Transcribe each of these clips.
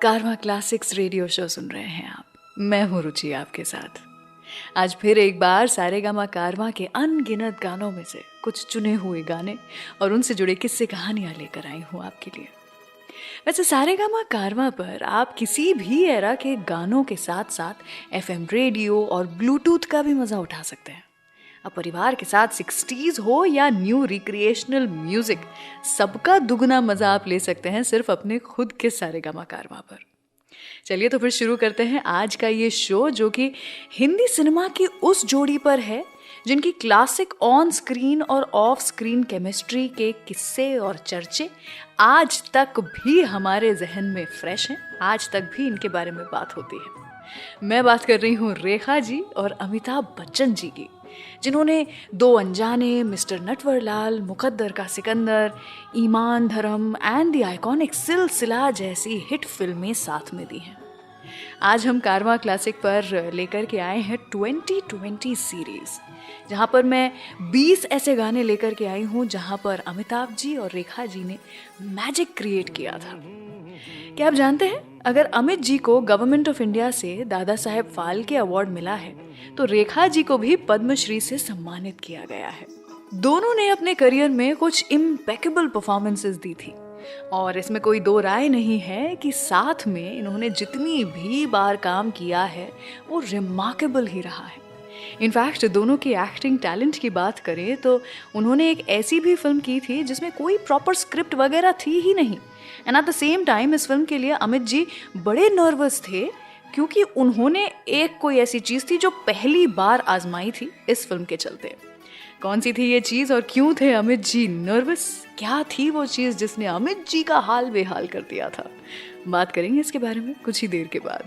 कारवां classics radio show सुन रहे हैं आप। मैं हूँ रुचि आपके साथ। आज फिर एक बार सारेगामा कारवां के अनगिनत गानों में से कुछ चुने हुए गाने और उनसे जुड़े किस्से कहानियां लेकर आई हूँ आपके लिए। वैसे सारेगामा कारवां पर आप किसी भी एरा के गानों के साथ साथ FM रेडियो और ब्लूटूथ का भी मजा उठा सकते हैं। अब परिवार के साथ 60s हो या न्यू रिक्रिएशनल म्यूजिक, सबका दुगना मजा आप ले सकते हैं सिर्फ अपने खुद के सारेगामा कारवां पर। चलिए तो फिर शुरू करते हैं आज का ये शो, जो कि हिंदी सिनेमा की उस जोड़ी पर है जिनकी क्लासिक ऑन स्क्रीन और ऑफ स्क्रीन केमिस्ट्री के किस्से और चर्चे आज तक भी हमारे जहन में फ्रेश हैं। आज तक भी इनके बारे में बात होती है। मैं बात कर रही हूँ रेखा जी और अमिताभ बच्चन जी की, जिन्होंने दो अनजाने, मिस्टर नटवरलाल, मुकद्दर का सिकंदर, ईमान धर्म एंड द आइकॉनिक सिलसिला जैसी हिट फिल्में साथ में दी हैं। आज हम कारवां क्लासिक पर लेकर के आए हैं 2020 सीरीज, जहां पर मैं 20 ऐसे गाने लेकर के आई हूं जहां पर अमिताभ जी और रेखा जी ने मैजिक क्रिएट किया था। क्या आप जानते हैं, अगर अमित जी को गवर्नमेंट ऑफ इंडिया से दादा साहेब फाल्के अवार्ड मिला है तो रेखा जी को भी पद्मश्री से सम्मानित किया गया है। दोनों ने अपने करियर में कुछ इम्पेकेबल परफॉर्मेंसेस दी थी और इसमें कोई दो राय नहीं है कि साथ में इन्होंने जितनी भी बार काम किया है वो रिमार्केबल ही रहा है। इनफैक्ट दोनों की एक्टिंग टैलेंट की बात करें तो उन्होंने एक ऐसी भी फिल्म की थी जिसमें कोई प्रॉपर स्क्रिप्ट वगैरह थी ही नहीं, and at the same time इस फिल्म के लिए अमित जी बड़े नर्वस थे क्योंकि उन्होंने एक कोई ऐसी चीज़ थी जो पहली बार आजमाई थी इस फिल्म के चलते। कौन सी थी ये चीज़ और क्यों थे अमित जी नर्वस? क्या थी वो चीज़ जिसने अमित जी का हाल बेहाल कर दिया था? बात करेंगे इसके बारे में कुछ ही देर के बाद,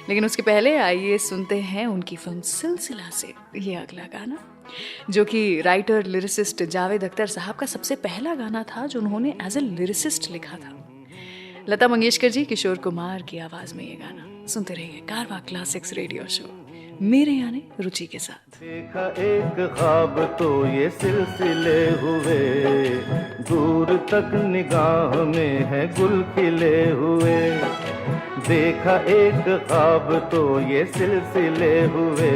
लेकिन उसके पहले आइए सुनते हैं उनकी फिल्म सिलसिला से ये अगला गाना, जो कि राइटर लिरिसिस्ट जावेद अख्तर साहब का सबसे पहला गाना था जो उन्होंने एज ए लिरिसिस्ट लिखा था। लता मंगेशकर जी, किशोर कुमार की आवाज में ये गाना सुनते रहिए कारवां क्लासिक्स रेडियो शो, मेरे यानी रुचि के साथ। देखा एक ख्वाब तो ये सिलसिले हुए, दूर तक निगाह में है गुल खिले हुए। देखा एक ख्वाब तो ये सिलसिले हुए,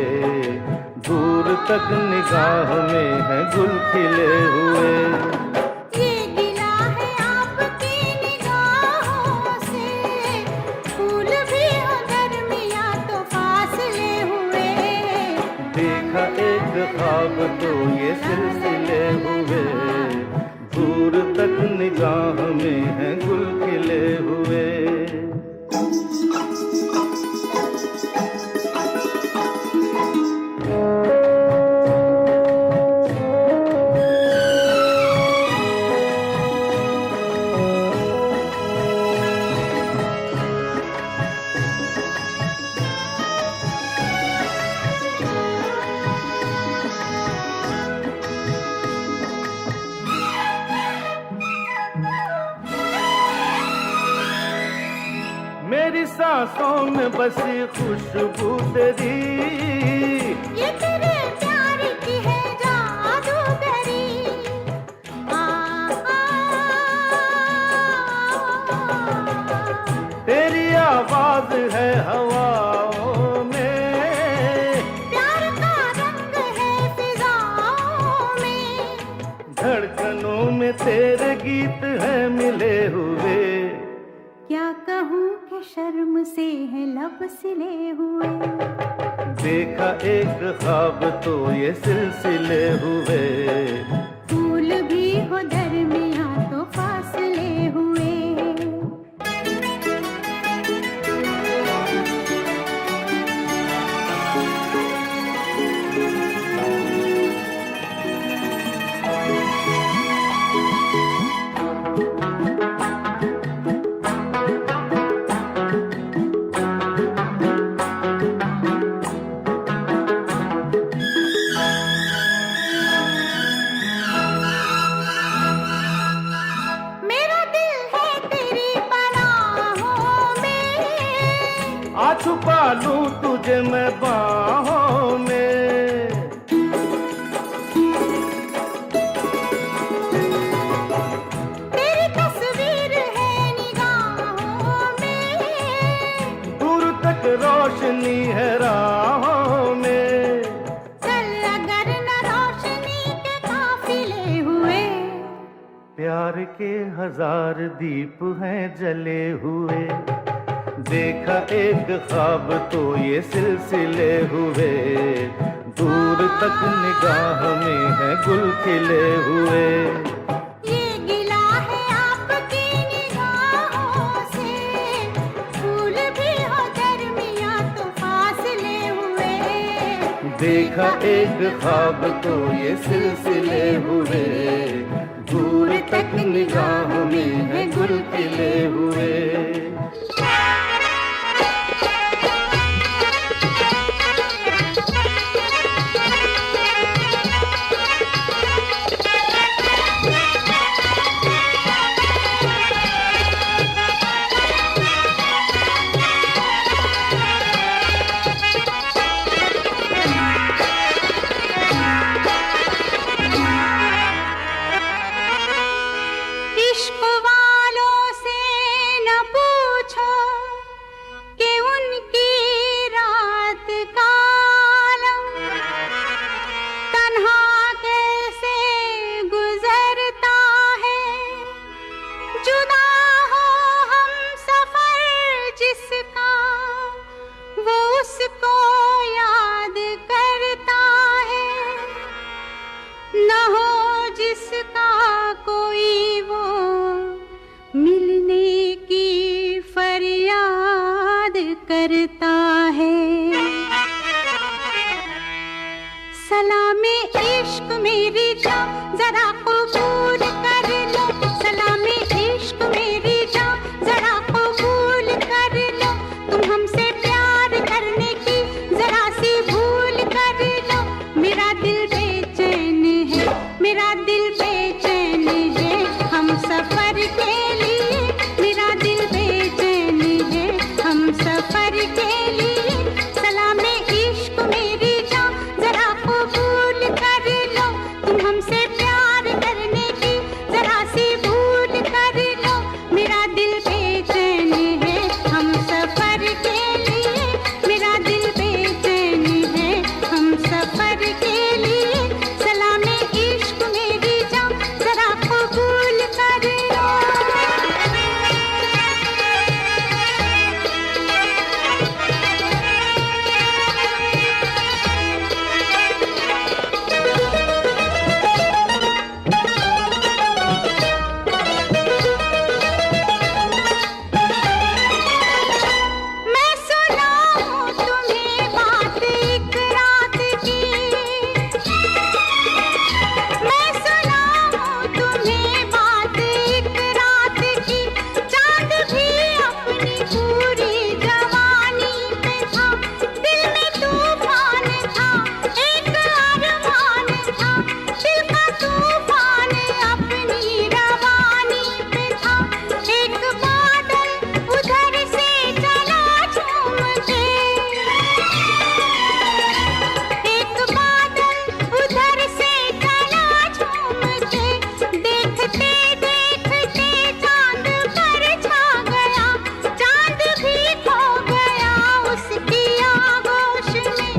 दूर तक निगाह में है गुल खिले हुए। ख्वाब तो ये सिलसिले हुए, दूर तक निगाह में है गुल खिले हुए। मेरी सांसों में बसी खुशबू तेरी, ये तेरे प्यार की है जादूगरी। तेरी आवाज है हवाओं में, प्यार का रंग है फिजाओं में, धड़कनों में तेरे गीत है मिले हुए। क्या कहूँ कि शर्म से है लब सिले हुए। देखा एक ख्वाब तो ये सिलसिले हुए, फूल भी हो दरमियां तो फासले हुए। छुपा लूं तुझे मैं बाहों में, तेरी तस्वीर है निगाहों में, रोशनी है राहों में। चल अगर न रोशनी के काफिले हुए, प्यार के 1000 दीप हैं जले हुए। देखा एक ख्वाब तो ये सिलसिले हुए, दूर तक निगाह में है गुल खिले हुए। ये गिला है आपकी निगाहों से, फूल भी हो दरमियां तो फासले हुए। देखा एक ख्वाब तो ये सिलसिले हुए, दूर तक निगाह में है गुल खिले हुए। इश्क वालों से न पूछो कि उनकी रात का आलम तन्हा कैसे गुजरता है। जुदा हो हम सफर जिसका, वो उसको याद करता है। न हो जिसका कोई, वो मिलने की फरियाद करता है। सलामे इश्क मेरी जान जरा कबूल कर लो, सलामे इश्क मेरी जान जरा कबूल कर लो। तुम हमसे प्यार करने की जरा सी भूल कर लो। मेरा दिल बेचैन है, मेरा दिल बेचैन है हम सफर के लिए। मेरा दिल बेचैन है हम सफर के लिए। सलामे इश्क मेरी जान जरा कबूल कर लो। तुम हमसे प्यार करने की जरा सी भूल कर लो। मेरा दिल बेचैन है हम सफर के लिए। मेरा दिल बेचैन है हम सफर के लिए। सलामे इश्क मेरी जान जरा कबूल कर लो। मैं सुनाऊं तुम्हें बात एक रात की, मैं सुनाऊं तुम्हें बात एक रात की। चांद भी अपनी पूरी जवानी पे था, दिल में तूफान था, एक अरमान था। दिल का तूफान अपनी रवानी पे था। एक बादल उधर से चला झूम के, एक बादल उधर से चला झूम के। देखते देखते चांद पर छा गया, चांद भी खो गया उसकी आगोश में।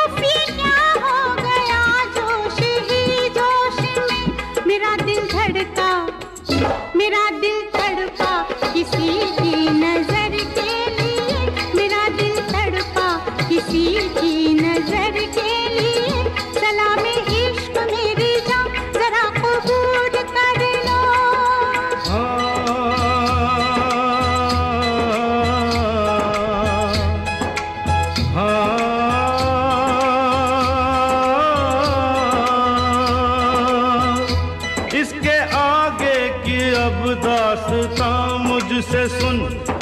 उफ ये क्या हो गया जोश ही जोश में। मेरा दिल धड़का, मेरा दिल तड़पा किसी की नजर के लिए। मेरा दिल तड़पा किसी की नजर के लिए। सलामे इश्क मेरी जान जरा कबूल कर लो। इसके आगे की अब दास्तां मुझसे सुन,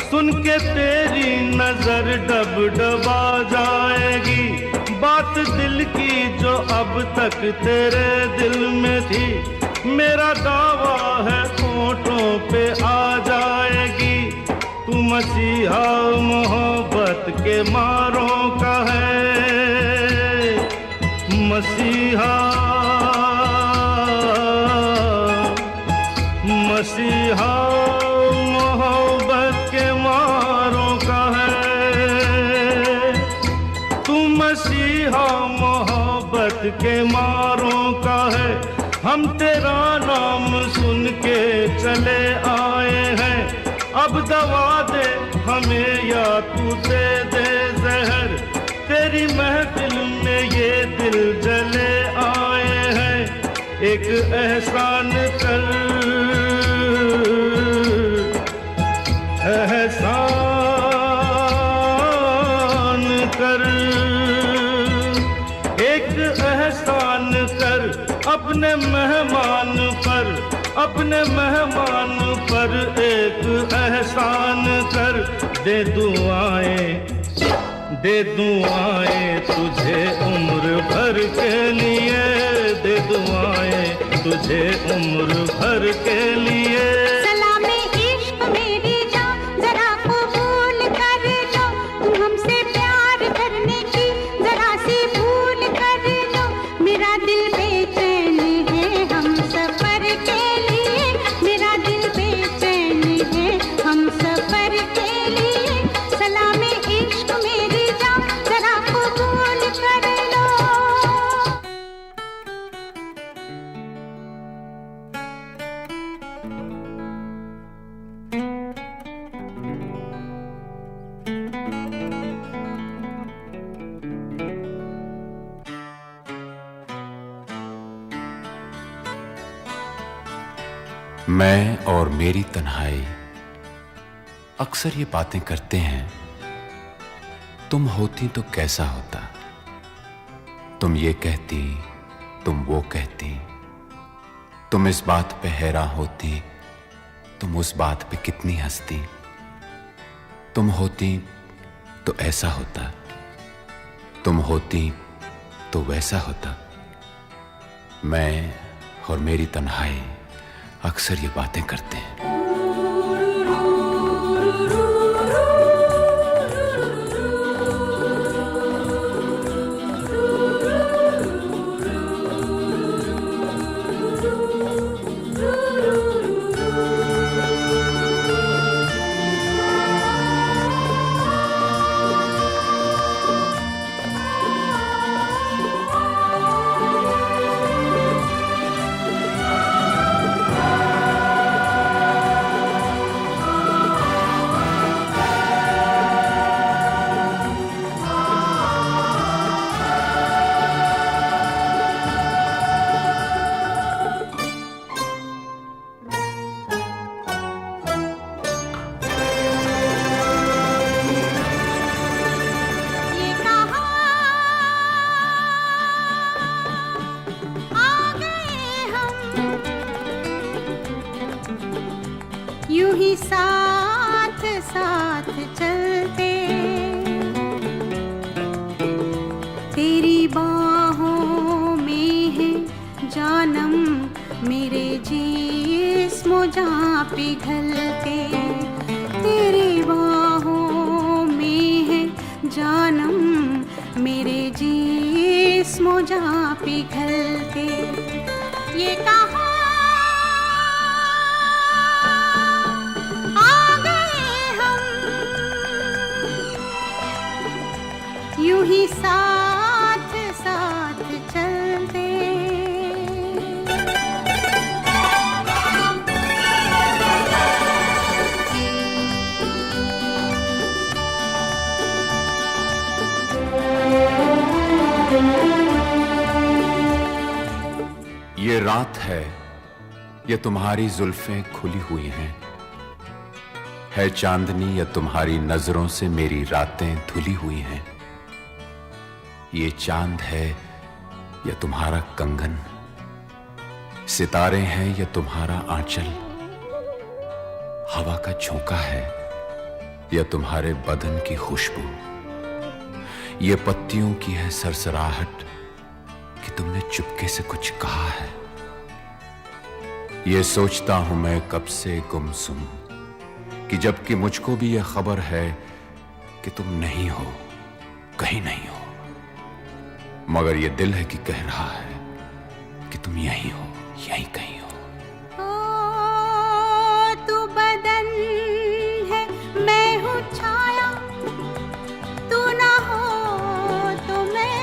सुन के तेरी नजर डब डबा जाएगी। बात दिल की जो अब तक तेरे दिल में थी, मेरा दावा है होठों पे आ जाएगी। तू मसीहा मोहब्बत के मारों का है, मसीहा मसीहा मोहब्बत के मारों का है। मसीहा मोहब्बत के मारों का है। हम तेरा नाम सुन के चले आए हैं। अब दवा दे हमें या तू दे दे जहर। तेरी महफिल में ये दिल जले आए हैं। एक एहसान कर, एहसान कर, एक एहसान कर अपने मेहमान पर, अपने मेहमान पर एक एहसान कर। दे दुआएं, दे दुआएं तुझे उम्र भर के लिए, दे दुआएं तुझे उम्र भर के लिए। सलामे इश्क मेरी जान जरा कबूल कर लो, तुम हमसे प्यार करने की जरा सी भूल कर लो। मेरा दिल बेचैन है हम सफर के लिए, मेरा दिल बेचैन है हम सफर के लिए। सलामे इश्क मेरी जान जरा कबूल कर लो। मैं और मेरी तन्हाई अक्सर ये बातें करते हैं, तुम होती तो कैसा होता। तुम ये कहती, तुम वो कहती, तुम इस बात पे हैरान होती, तुम उस बात पे कितनी हंसती। तुम होती तो ऐसा होता, तुम होती तो वैसा होता। मैं और मेरी तन्हाई अक्सर ये बातें करते हैं। यूं ही साथ साथ चलते, तेरी बाहों में है जानम मेरे जिस्म जहाँ पिघलते। तेरी बाहों में है जानम मेरे जिस्म जहाँ पिघलते। ये कहा यूं ही साथ साथ चलते। ये रात है, ये तुम्हारी जुल्फें खुली हुई हैं। है चांदनी या तुम्हारी नजरों से मेरी रातें धुली हुई हैं। ये चांद है या तुम्हारा कंगन, सितारे हैं या तुम्हारा आंचल, हवा का झोंका है या तुम्हारे बदन की खुशबू। ये पत्तियों की है सरसराहट कि तुमने चुपके से कुछ कहा है। ये सोचता हूं मैं कब से गुमसुम कि जबकि मुझको भी यह खबर है कि तुम नहीं हो, कहीं नहीं हो, मगर ये दिल है कि कह रहा है कि तुम यहीं हो, यहीं कहीं हो। तू बदन है मैं हूँ छाया, तू ना हो तो मैं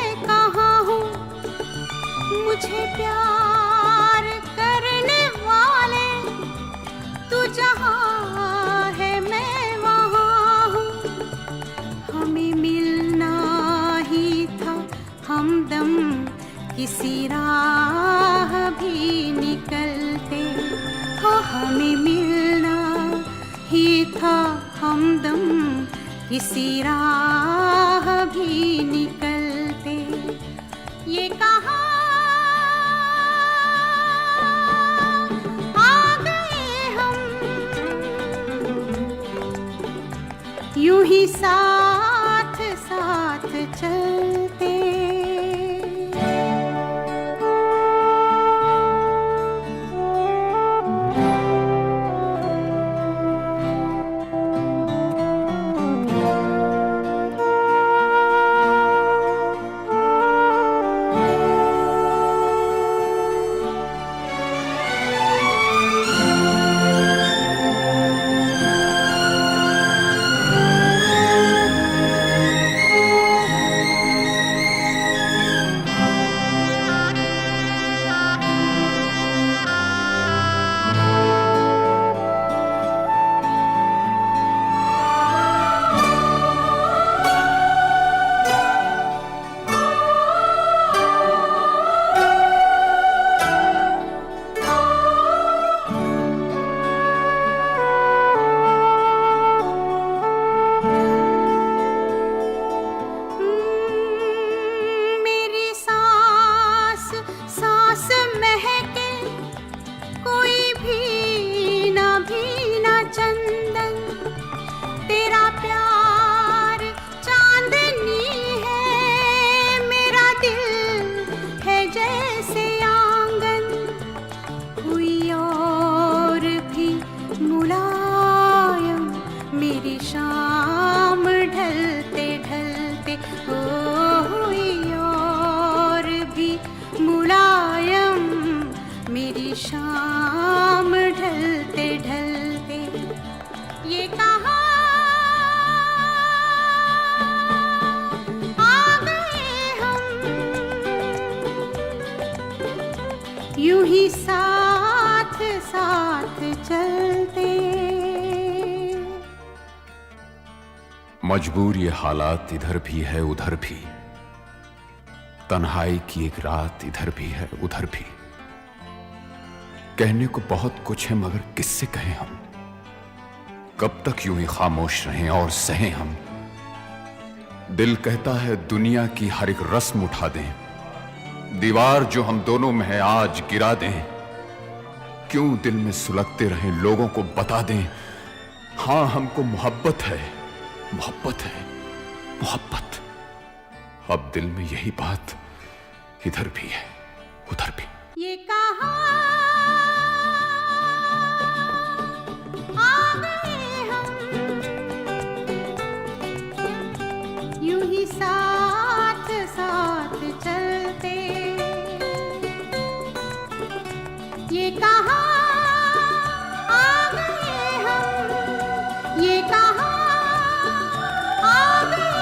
किसी राह भी निकलते, ये कहाँ आ गए हम, यूं ही साथ साथ चलते। शाम ढलते ढलते ये कहाँ आ गए हम, यूं ही साथ साथ चलते। मजबूर ये हालात इधर भी है उधर भी, तन्हाई की एक रात इधर भी है उधर भी। कहने को बहुत कुछ है मगर किससे कहें हम, कब तक यूं ही खामोश रहें और सहें हम। दिल कहता है दुनिया की हर एक रस्म उठा दें, दीवार जो हम दोनों में है आज गिरा दें। क्यों दिल में सुलगते रहें, लोगों को बता दें हां हमको मोहब्बत है, मोहब्बत है, मोहब्बत। अब दिल में यही बात इधर भी है उधर भी। ये कहाँ आ गए हम, यूं ही साथ साथ चलते। ये कहाँ आ गए हम, ये कहाँ आ गए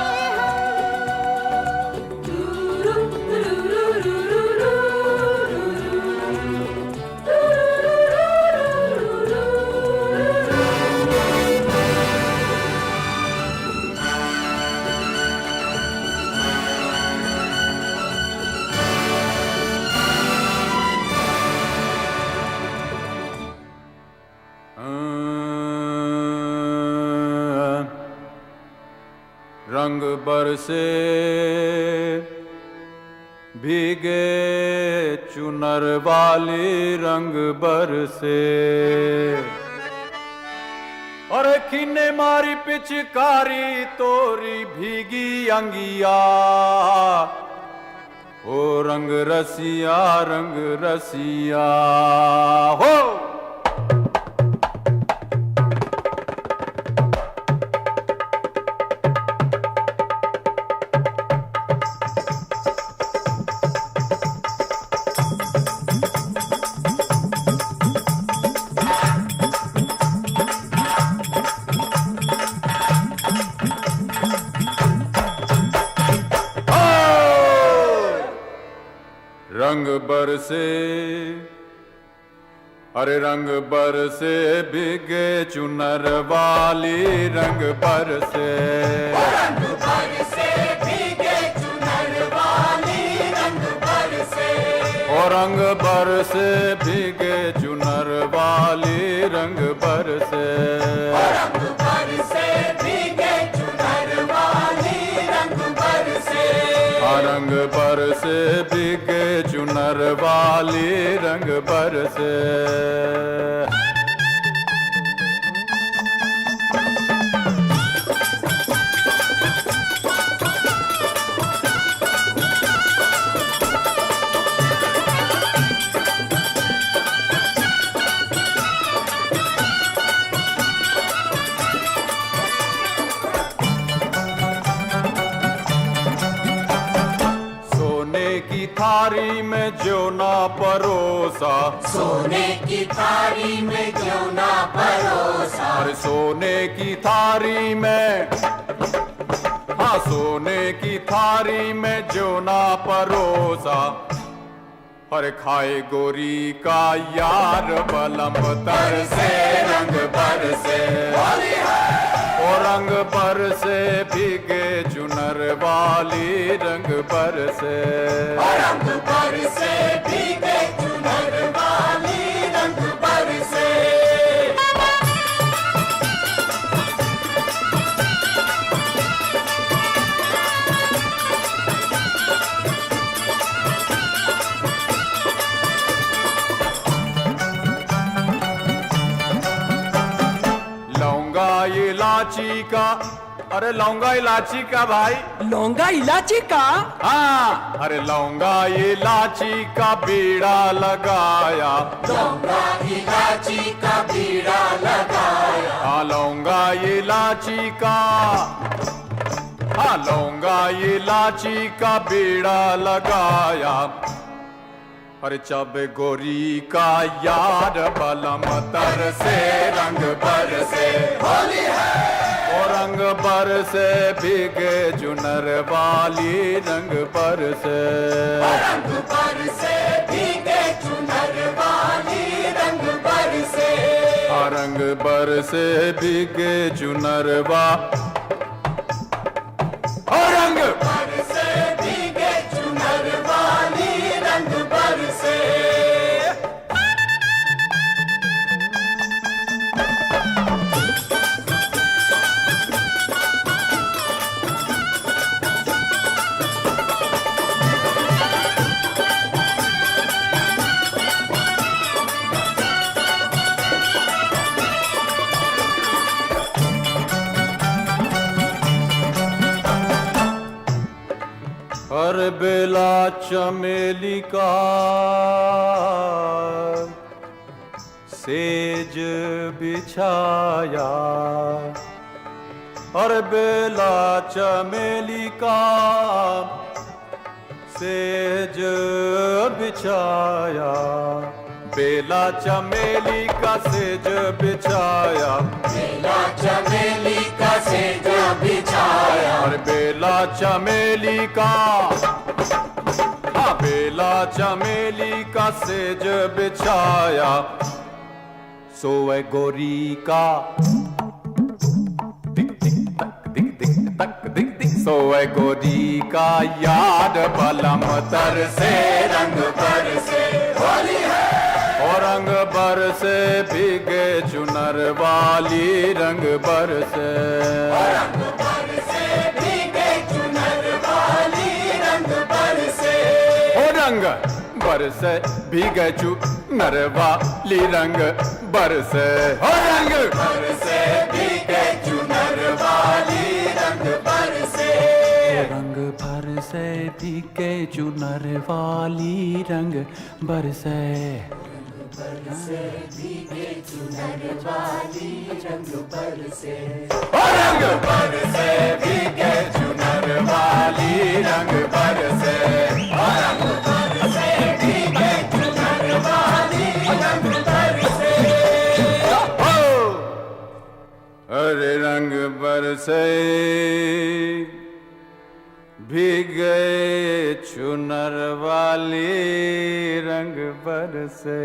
रंग बरसे भीगे चुनर वाली, रंग बरसे और खीने मारी पिचकारी तोरी भीगी अंगिया। ओ रंग रसिया हो। रंग बरसे अरे रंग बरसे भीगे चुनर वाली, रंग बरसे रंग बरसे भीगे चुनर वाली, रंग बरसे और रंग बरसे भीगे चुनर वाली, रंग बरसे रंग बरसे भीगे चुनर रंग बरसे भीगे चुनर वाली रंग बरसे। थारी में जो ना परोसा, सोने की थारी में क्यों ना परोसा। अरे सोने की थारी में, हाँ सोने की थारी में जो ना परोसा। हर खाए गोरी का यार बलम तर से रंग बरसे। ओ रंग बरसे भीगे चुनर वाली रंग बरसे। रंग बरसे भीगे चुनर वाली रंग बरसे। लौंगा इलाची का, अरे लौंगा इलाची का भाई, लौंगा इलाची का। हाँ अरे लौंगा इलाची का बीड़ा लगाया। लौंगा इलाची का बीड़ा लगाया। हाँ लौंगा इलाची का, हाँ लौंगा इलाची का बीड़ा लगाया। अरे चब गोरी का यार बलम तर से रंग बरसे। होली है ओ रंग बरसे भीगे चुनर वाली रंग बरसे। रंग बरसे भीगे चुनर वाली रंग बरसे। रंग बरसे भीगे चुनर वा, रंग बरसे भीगे चुनर वाली रंग बरसे। हर बेला चमेली का सेज बिछाया। हर बेला चमेली का सेज बिछाया। बेला चमेली का सेज बिछाया। बेला चमेली का सेज बिछाया। और बेला चमेली का, हाँ बेला चमेली का सेज बिछाया। सोए गोरी का दिक दिक तक दिक दिक तक दिक दिक। सोए गोरी का याद बलम तर से रंग बरसे। होली है और रंग बरसे भीगे चुनर वाली रंग बरसे। रंग बरसे भीगे चुनर वाली रंग बरसे। ओ रंग बरसे भीगे चुनर वाली रंग बरसे। ओ रंग बरसे भीगे चुनर वाली रंग बरसे। रंग बरसे भीगे चुनर वाली रंग बरसे। बरसे भीगे चुनर वाली रंग बरसे। रंग बरसे भीगे चुनर वाली रंग बरसे। रंग बरसे भीगे चुनर वाली रंग बरसे। अरे रंग बरसे भीगे चुनर वाली रंग बरसे।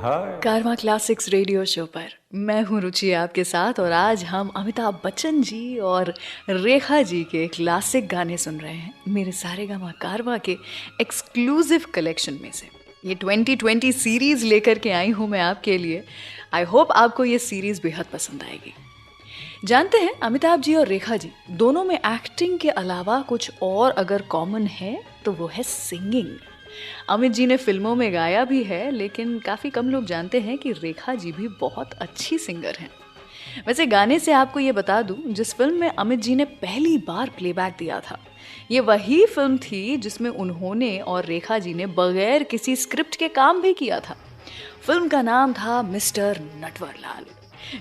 हाय कारवां क्लासिक्स रेडियो शो पर मैं हूं रुचि आपके साथ, और आज हम अमिताभ बच्चन जी और रेखा जी के क्लासिक गाने सुन रहे हैं मेरे सारेगामा कारवां के एक्सक्लूसिव कलेक्शन में से। ये 2020 सीरीज़ लेकर के आई हूं मैं आपके लिए। आई होप आपको ये सीरीज़ बेहद पसंद आएगी। जानते हैं, अमिताभ जी और रेखा जी दोनों में एक्टिंग के अलावा कुछ और अगर कॉमन है तो वो है सिंगिंग। अमित जी ने फिल्मों में गाया भी है, लेकिन काफ़ी कम लोग जानते हैं कि रेखा जी भी बहुत अच्छी सिंगर हैं। वैसे गाने से आपको ये बता दूं, जिस फिल्म में अमित जी ने पहली बार प्लेबैक दिया था, ये वही फिल्म थी जिसमें उन्होंने और रेखा जी ने बगैर किसी स्क्रिप्ट के काम भी किया था। फिल्म का नाम था मिस्टर नटवरलाल,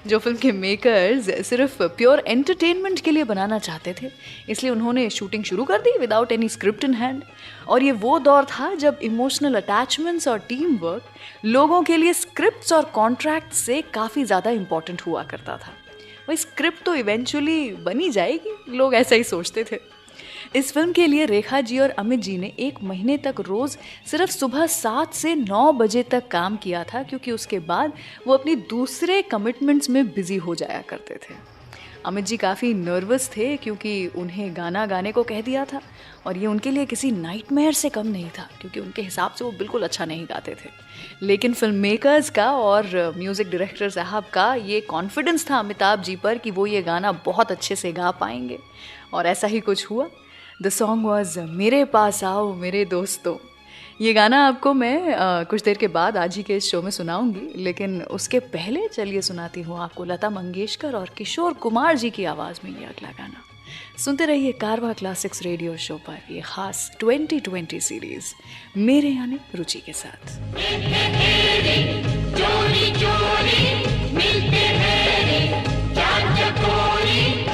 जो फिल्म के मेकर्स सिर्फ प्योर एंटरटेनमेंट के लिए बनाना चाहते थे, इसलिए उन्होंने शूटिंग शुरू कर दी without any script in hand. और ये वो दौर था जब इमोशनल अटैचमेंट्स और टीम वर्क लोगों के लिए स्क्रिप्ट्स और कॉन्ट्रैक्ट से काफ़ी ज़्यादा इम्पॉर्टेंट हुआ करता था। वही स्क्रिप्ट तो इवेंचुअली बनी जाएगी, लोग ऐसा ही सोचते थे। इस फिल्म के लिए रेखा जी और अमित जी ने 1 महीने तक रोज़ सिर्फ सुबह 7 से 9 बजे तक काम किया था, क्योंकि उसके बाद वो अपनी दूसरे कमिटमेंट्स में बिजी हो जाया करते थे। अमित जी काफ़ी नर्वस थे क्योंकि उन्हें गाना गाने को कह दिया था, और ये उनके लिए किसी नाइटमेयर से कम नहीं था, क्योंकि उनके हिसाब से वो बिल्कुल अच्छा नहीं गाते थे। लेकिन फिल्म मेकर्स का और म्यूज़िक डायरेक्टर साहब का ये कॉन्फिडेंस था अमिताभ जी पर कि वो ये गाना बहुत अच्छे से गा पाएंगे, और ऐसा ही कुछ हुआ। द सॉन्ग वॉज मेरे पास आओ मेरे दोस्तों। ये गाना आपको मैं कुछ देर के बाद आज ही के इस शो में सुनाऊंगी, लेकिन उसके पहले चलिए सुनाती हूँ आपको लता मंगेशकर और किशोर कुमार जी की आवाज़ में ये अगला गाना। सुनते रहिए कारवां क्लासिक्स रेडियो शो पर ये खास 2020 सीरीज मेरे यानी रुचि के साथ। चोरी चोरी मिलते हैं रे चार चकोरी।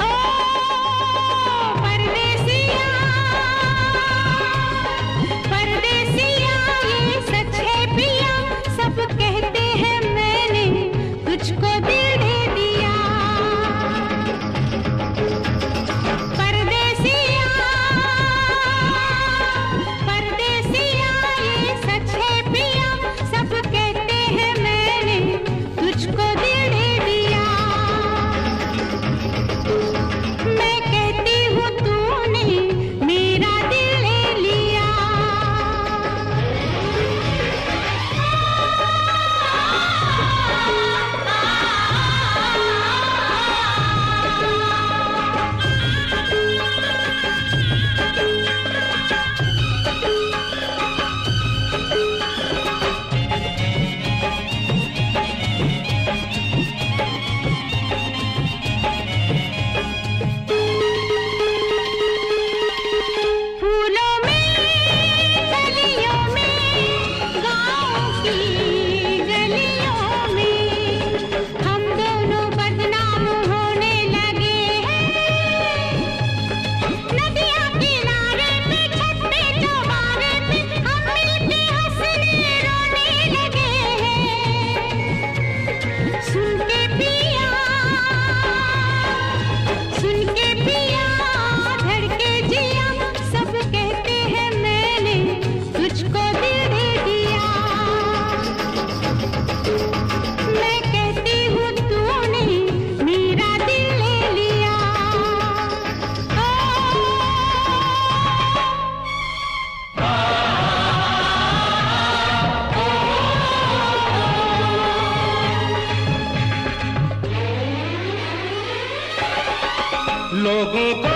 लोगों को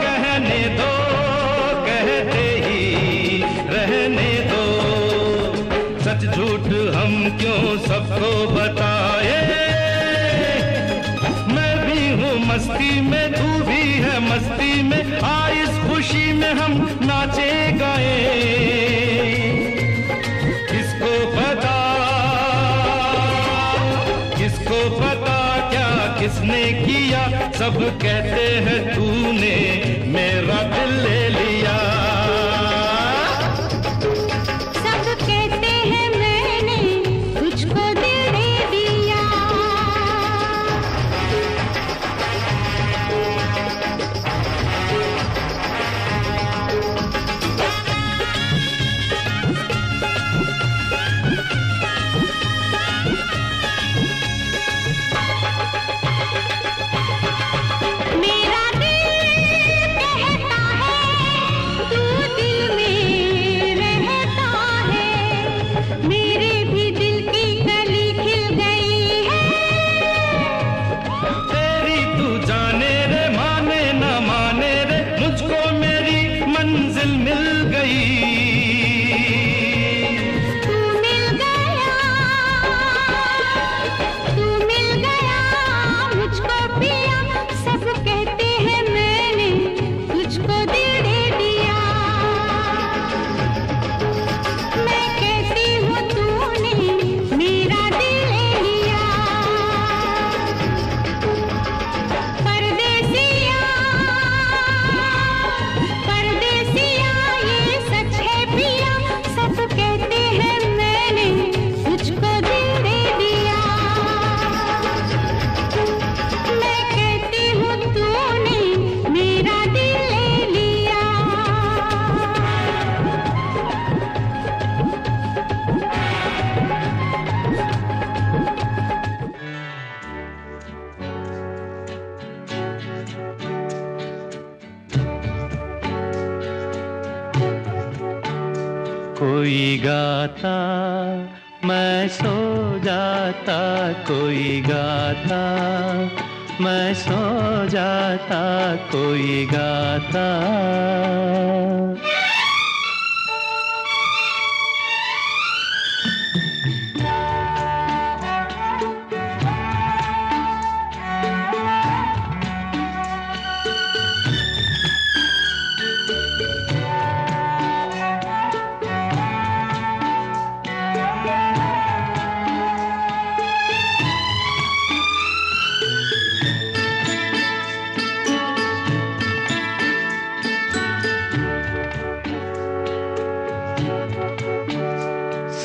कहने दो, कहते ही रहने दो, सच झूठ हम क्यों सबको बताए। मैं भी हूँ मस्ती में, तू भी है मस्ती में, आ इस खुशी में हम नाचे गाए। किसको पता क्या किसने किया, सब कहते हैं तूने मेरा दिल ले लिया। सब कहते हैं मैंने तुझको दिल दे दिया। मेरा दिल कहता है कोई गाता मैं सो जाता, कोई गाता मैं सो जाता, कोई गाता।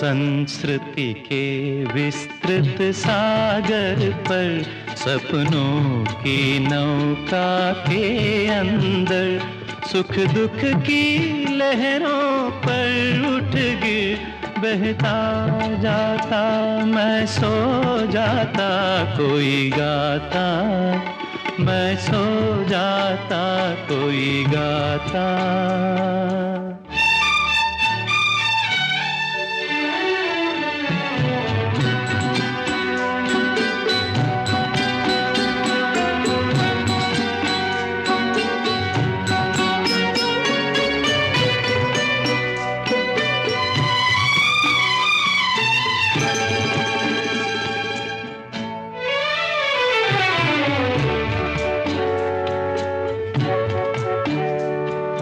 संस्कृति के विस्तृत सागर पर सपनों की नौका के अंदर सुख दुख की लहरों पर उठ गिर बहता जाता मैं सो जाता, कोई गाता मैं सो जाता, कोई गाता।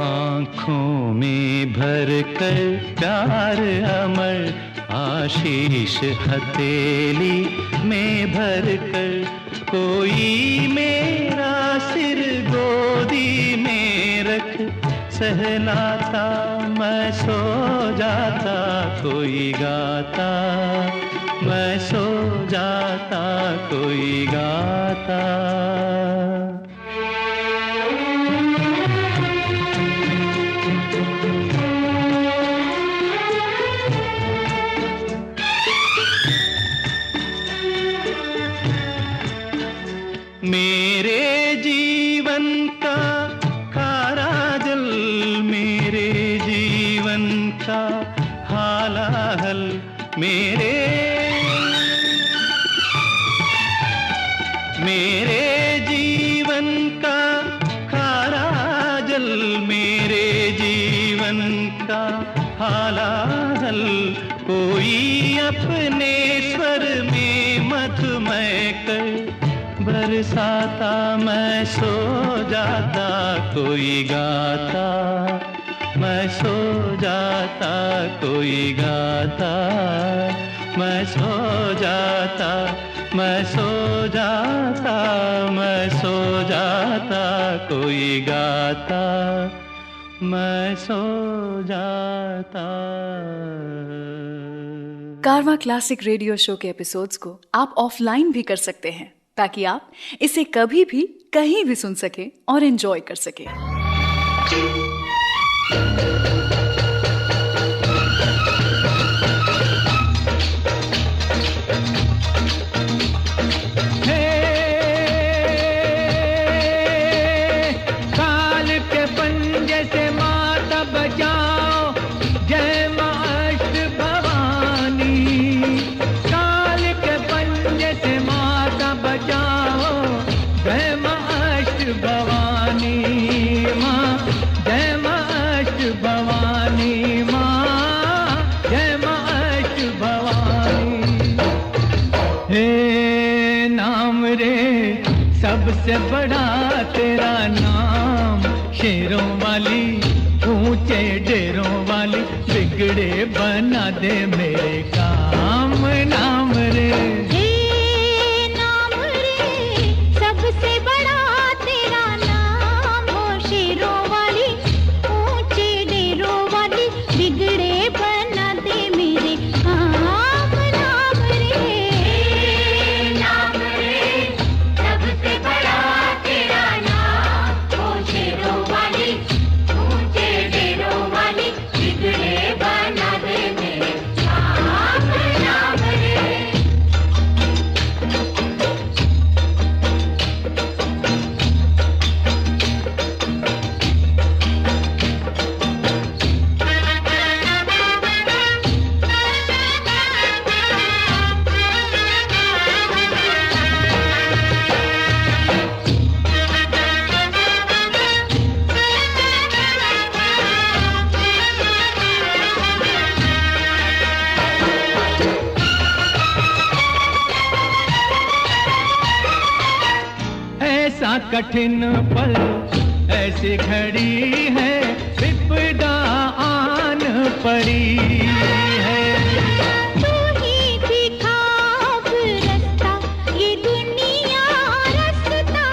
आँखों में भर कर प्यार अमर आशीष हथेली में भर कर कोई मेरा सिर गोदी में रख सहलाता मैं सो जाता, कोई गाता मैं सो जाता, कोई गाता। मेरे जीवन का खारा जल, मेरे जीवन का हालाहल, मेरे जीवन का खारा जल, मेरे जीवन का हालाहल कोई अपने स्वर में मधुमय कर बरसाता मैं सो जाता, कोई गाता मैं सो जाता, कोई गाता मैं सो जाता, मैं सो जाता, मैं सो जाता, कोई गाता मैं सो जाता। कारवां क्लासिक रेडियो शो के एपिसोड्स को आप ऑफलाइन भी कर सकते हैं ताकि आप इसे कभी भी कहीं भी सुन सके और एंजॉय कर सके। काल के पंजे से माता बचाओ, जय मां अष्ट भवानी। काल के पंजे से माता बचाओ, जय मां अष्ट भवानी मां, जय मां अष्ट भवानी मां, जय मां अष्ट भवानी। हे नाम रे सबसे बड़ा तेरा नाम, शेरों वाली ऊंचे डेरों वाली बिगड़े बना दे मेरे काम। नाम रे नाम रे सबसे बड़ा तेरा नाम, हो शेरों वाली ऊंचे डेरों वाली बिगड़े बना दे मेरे काम। नाम रे सबसे बड़ा तेरा नाम, हो शेरों वाली ऊंचे डेरों वाली बिगड़े बना दे मेरे काम। कठिन पल ऐसी घड़ी है, विपदा आन पड़ी है। तू ही दिखा अब रास्ता, ये दुनिया रास्ता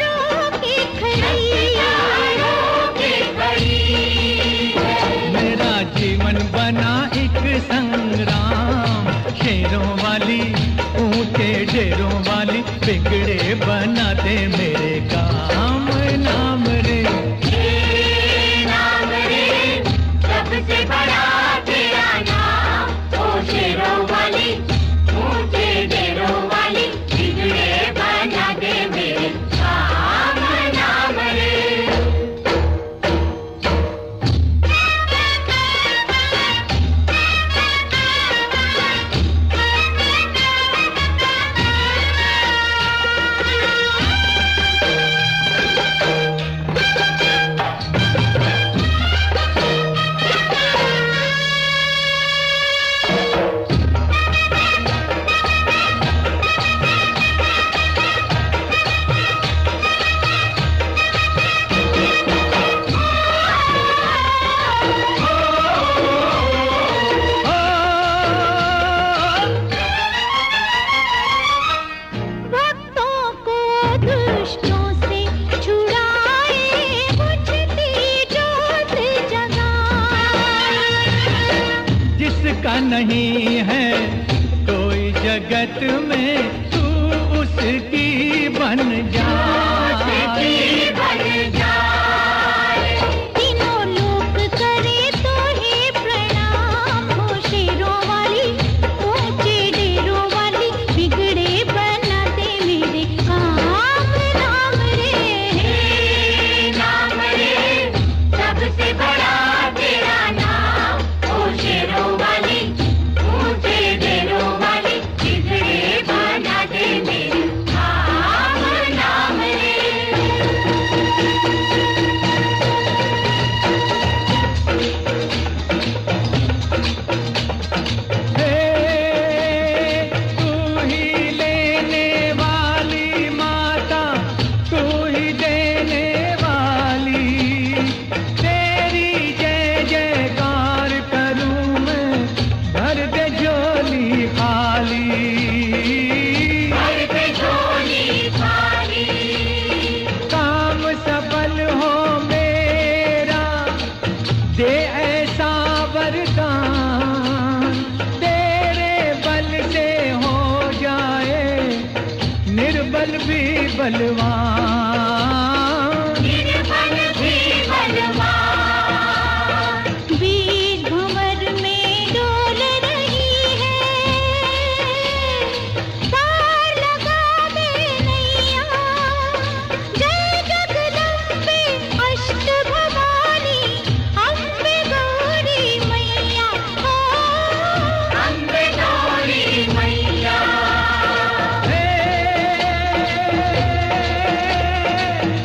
रोके खड़ी है। मेरा जीवन बना एक संग्राम, शेरों वाली ऊंचे डेरों वाली, बिगड़े बनाते मेरे काम। नाम रे नाम रे सबसे बड़ा तेरा नाम, ओ शेरों वाली ऊंचे डेरों वाली, बिगड़े बना दे मेरे काम। नाम रे नहीं है कोई जगत में, तू उसकी बन जा। तीनों लोक करे तो ही प्रणाम, हो शेरों वाली ऊंचे डेरों वाली, बिगड़े बनाते मेरे काम। नाम रे सबसे बड़ा तेरा नाम, ओ शेरों वाली ऊंचे डेरों वाली, बिगड़े बना दे मेरे काम। नाम रे तू ही लेने वाली माता, तू ही देने वाली, तेरी जय जयकार करूं मैं, भर दे झोली खाली। घर पे झोली खाली, काम सफल हो मेरा, दे ऐसा वरदान, तेरे बल से हो जाए निर्बल भी बलवान। निर्बल भी बलवान, वीर भंवर में डोल रही है, तार लगा दे नैया, जय जगदम्बे अष्ट भवानी, अम्बे गौरी मैया हो। अम्बे गौरी मैया,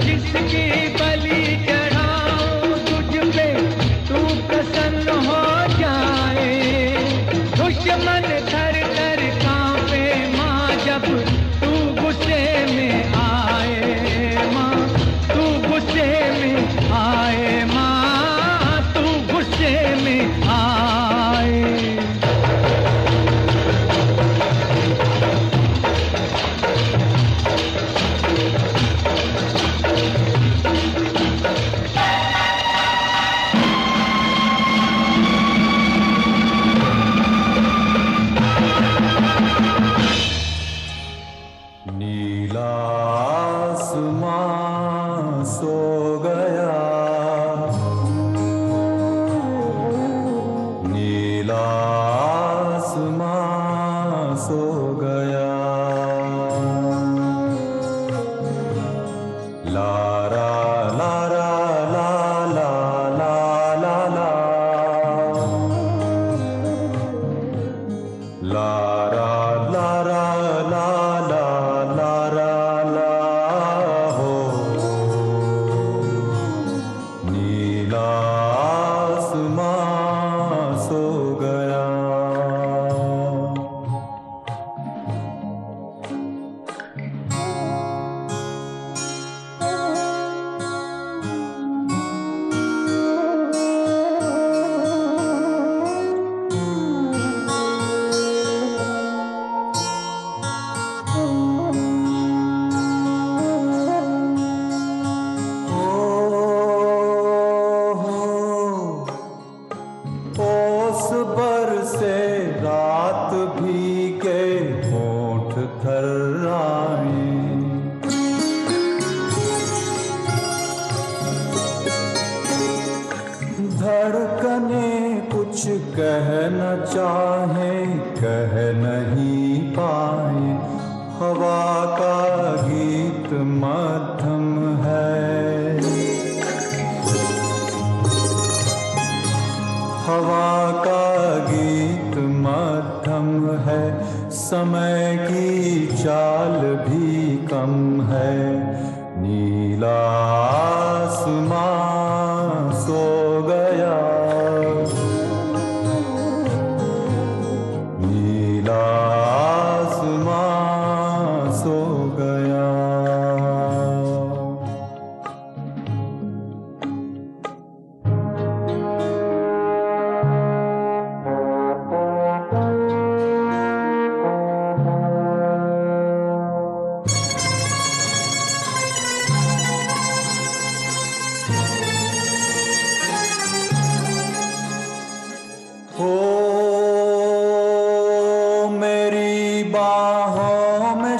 जिसकी बलि चढ़ाऊं तुझ पे, तू प्रसन्न हो जाए, दुश्मन थर थर कांपे माँ, जब तू गुस्से में आए माँ, तू गुस्से में आए माँ, तू गुस्से में आए। नीला आसमां सो गया, नीला आसमां सो गया, लारा लारा ला ला ला ला ला, लारा लारा ला ला लारा ला हो। कुछ कह न चाहे कह नहीं पाए, हवा का गीत मध्यम है। हवा का गीत मध्यम है, समय की चाल भी कम है। नीला आसमां सो गया, नीला आसमां सो गया।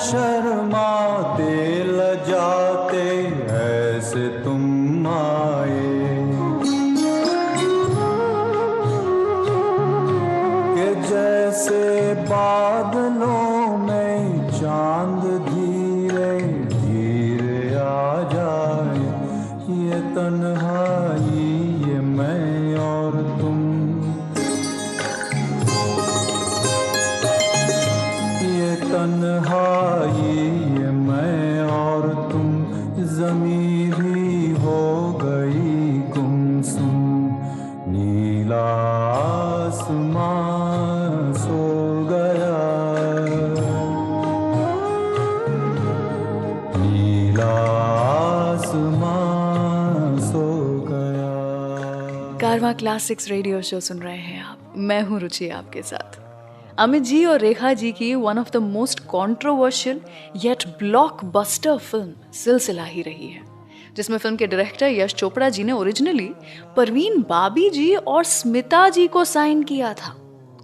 शर्माते लजाते ऐसे तुम आए कि जैसे बादलों में चांद धीरे धीरे आ जाए। ये तन्हाई ये मैं और तुम, ये तन्हाई ये मैं और तुम, ज़मीं भी हो गई गुमसुम। नीला आसमां सो गया, नीला आसमां सो गया। कारवां क्लासिक्स रेडियो शो सुन रहे हैं आप, मैं हूं रुचि आपके साथ। अमित जी और रेखा जी की one of the most controversial yet blockbuster film सिलसिला ही रही है, जिसमें फिल्म के डायरेक्टर यश चोपड़ा जी ने ओरिजिनली परवीन बाबी जी और स्मिता जी को साइन किया था।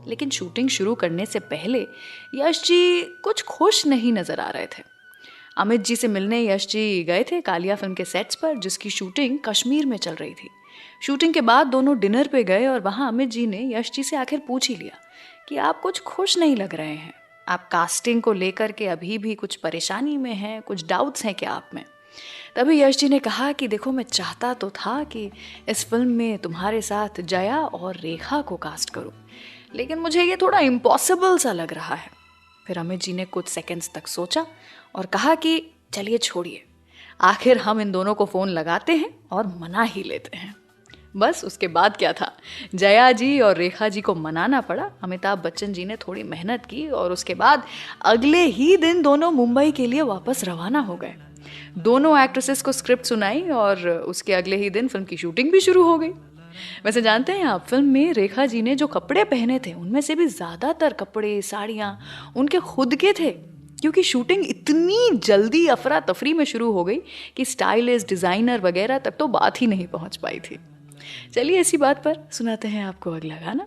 लेकिन शूटिंग शुरू करने से पहले यश जी कुछ खुश नहीं नजर आ रहे थे। अमित जी से मिलने यश जी गए थे कालिया फिल्म के सेट्स पर, जिसकी शूटिंग कश्मीर में चल रही थी। शूटिंग के बाद दोनों डिनर पे गए और वहाँ अमित जी ने यश जी से आखिर पूछ ही लिया कि आप कुछ खुश नहीं लग रहे हैं, आप कास्टिंग को लेकर के अभी भी कुछ परेशानी में हैं, कुछ डाउट्स हैं क्या आप में। तभी यश जी ने कहा कि देखो, मैं चाहता तो था कि इस फिल्म में तुम्हारे साथ जया और रेखा को कास्ट करूं, लेकिन मुझे ये थोड़ा इम्पॉसिबल सा लग रहा है। फिर अमित जी ने कुछ सेकंड्स तक सोचा और कहा कि चलिए छोड़िए, आखिर हम इन दोनों को फ़ोन लगाते हैं और मना ही लेते हैं। बस उसके बाद क्या था, जया जी और रेखा जी को मनाना पड़ा। अमिताभ बच्चन जी ने थोड़ी मेहनत की और उसके बाद अगले ही दिन दोनों मुंबई के लिए वापस रवाना हो गए। दोनों एक्ट्रेसेस को स्क्रिप्ट सुनाई और उसके अगले ही दिन फिल्म की शूटिंग भी शुरू हो गई। वैसे जानते हैं आप, फिल्म में रेखा जी ने जो कपड़े पहने थे उनमें से भी ज़्यादातर कपड़े साड़ियाँ उनके खुद के थे, क्योंकि शूटिंग इतनी जल्दी अफरा तफरी में शुरू हो गई कि स्टाइलिस्ट, डिज़ाइनर वगैरह तक तो बात ही नहीं पहुंच पाई थी। चलिए इसी बात पर सुनाते हैं आपको अगला गाना।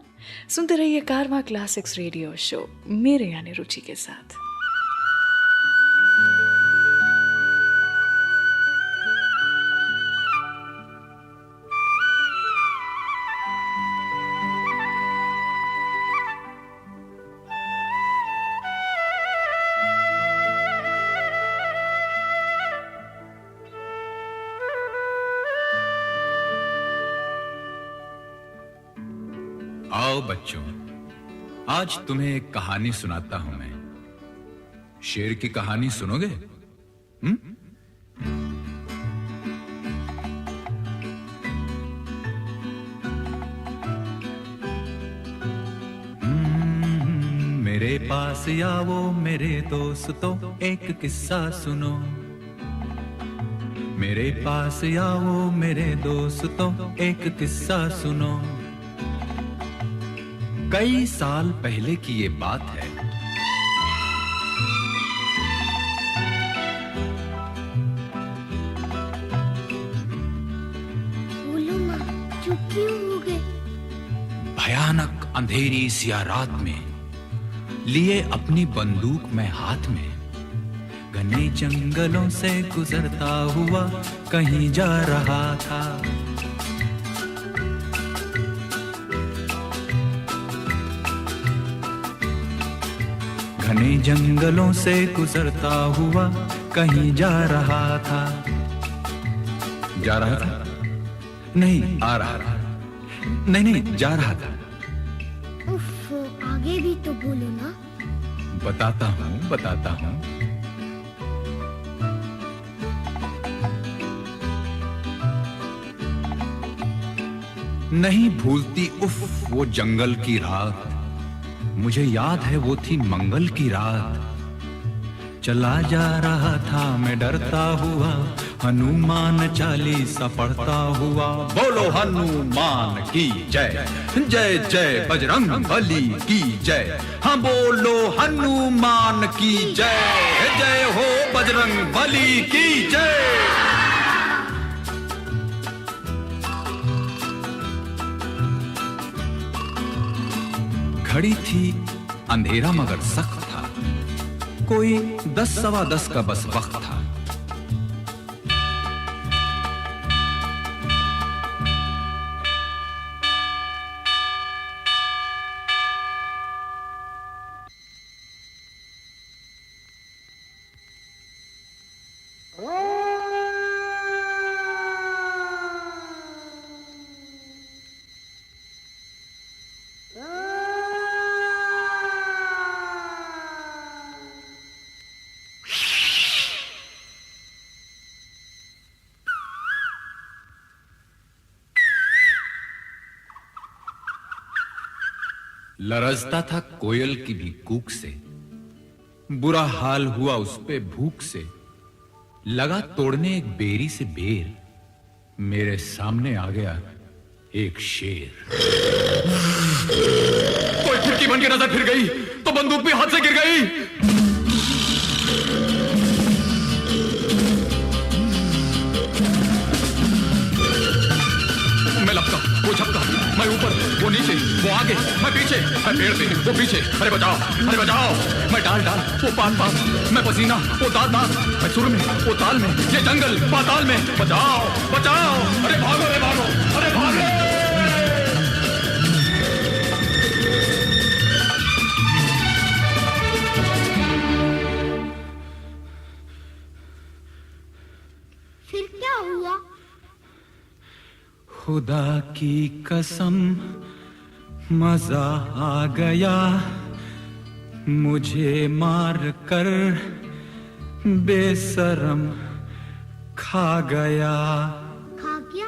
सुनते रहिए कारवां क्लासिक्स रेडियो शो मेरे यानी रुचि के साथ। आओ बच्चों, आज तुम्हें एक कहानी सुनाता हूं मैं। शेर की कहानी सुनोगे? मेरे पास आओ मेरे दोस्तों, एक किस्सा सुनो। मेरे पास आओ मेरे दोस्तों, एक किस्सा सुनो। कई साल पहले की ये बात है। बोलो माँ, चुप क्यों हो गए? भयानक अंधेरी सिया रात में लिए अपनी बंदूक में हाथ में, घने जंगलों से गुजरता हुआ कहीं जा रहा था। घने जंगलों से गुजरता हुआ कहीं जा रहा था। जा रहा था? नहीं, आ रहा था। नहीं, जा रहा था। उफ, आगे भी तो बोलो ना। बताता हूँ। नहीं भूलती उफ वो जंगल की रात, मुझे याद है वो थी मंगल की रात। चला जा रहा था मैं डरता हुआ, हनुमान चालीसा पढ़ता हुआ। बोलो हनुमान की जय, जय जय बजरंग बली की जय। हाँ बोलो हनुमान की जय, जय हो बजरंग बली की जय। घड़ी थी अंधेरा मगर सख्त था, कोई 10 सवा 10 का बस वक्त था। लरजता था कोयल की भी कूक से, बुरा हाल हुआ उस पे भूख से। लगा तोड़ने एक बेरी से बेर, मेरे सामने आ गया एक शेर। कोई खिड़की बन के नजर फिर गई तो बंदूक भी हाथ से गिर गई। मैं लपका, वो झपका, मैं ऊपर, वो नीचे, वो आगे, मैं पीछे, मैं पेड़ पे, वो पीछे। अरे बचाओ, अरे बचाओ। मैं डाल डाल, वो पात पात, मैं पसीना, वो दांत दांत, मैं सुर में, वो ताल में, ये जंगल पाताल में। बचाओ, बचाओ। अरे भागो, अरे भागो, अरे भागो। फिर क्या हुआ? खुदा की कसम मजा आ गया, मुझे मार कर बेशरम खा गया। खा गया?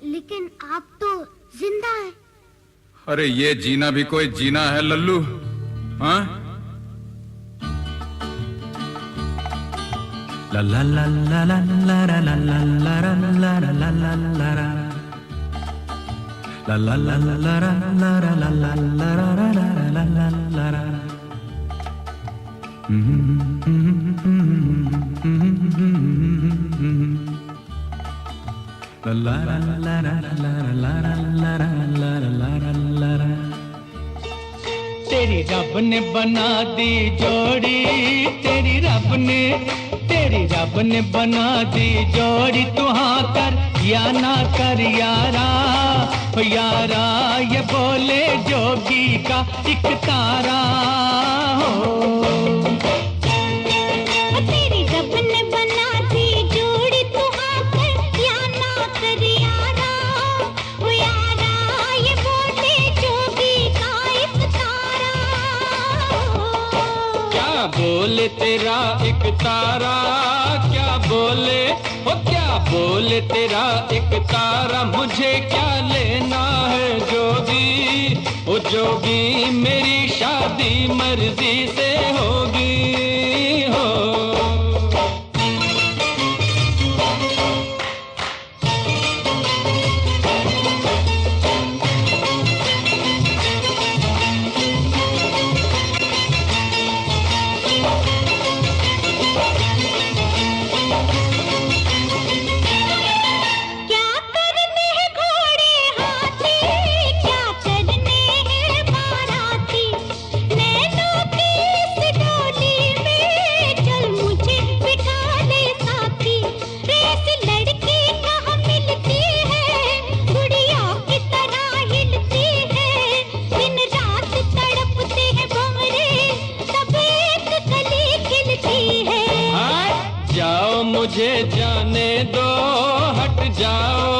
लेकिन आप तो जिंदा हैं। अरे ये जीना भी कोई जीना है लल्लू, हाँ? ला ला ला ला ला ला ला ला ला ला ला ला ला ला ला। La la la la la la la la la la la la la la la. La la la la la la la la la la la. तेरी रब ने बना दी जोड़ी, तेरी रब ने बना दी जोड़ी। तू हाँ कर या ना कर यारा, यारा ये बोले जोगी का एक तारा हो। तेरी रब ने बना दी जोड़ी, तू हाँ कर या ना कर यारा, यारा ये बोले जोगी का एक तारा हो। क्या बोले तेरा एक तारा, क्या बोले, ओ क्या बोले तेरा एक तारा। मुझे क्या लेना है जोगी, ओ जोगी मेरी शादी मर्जी से होगी हो। क्या करने हैं बाराती, नैनों की इस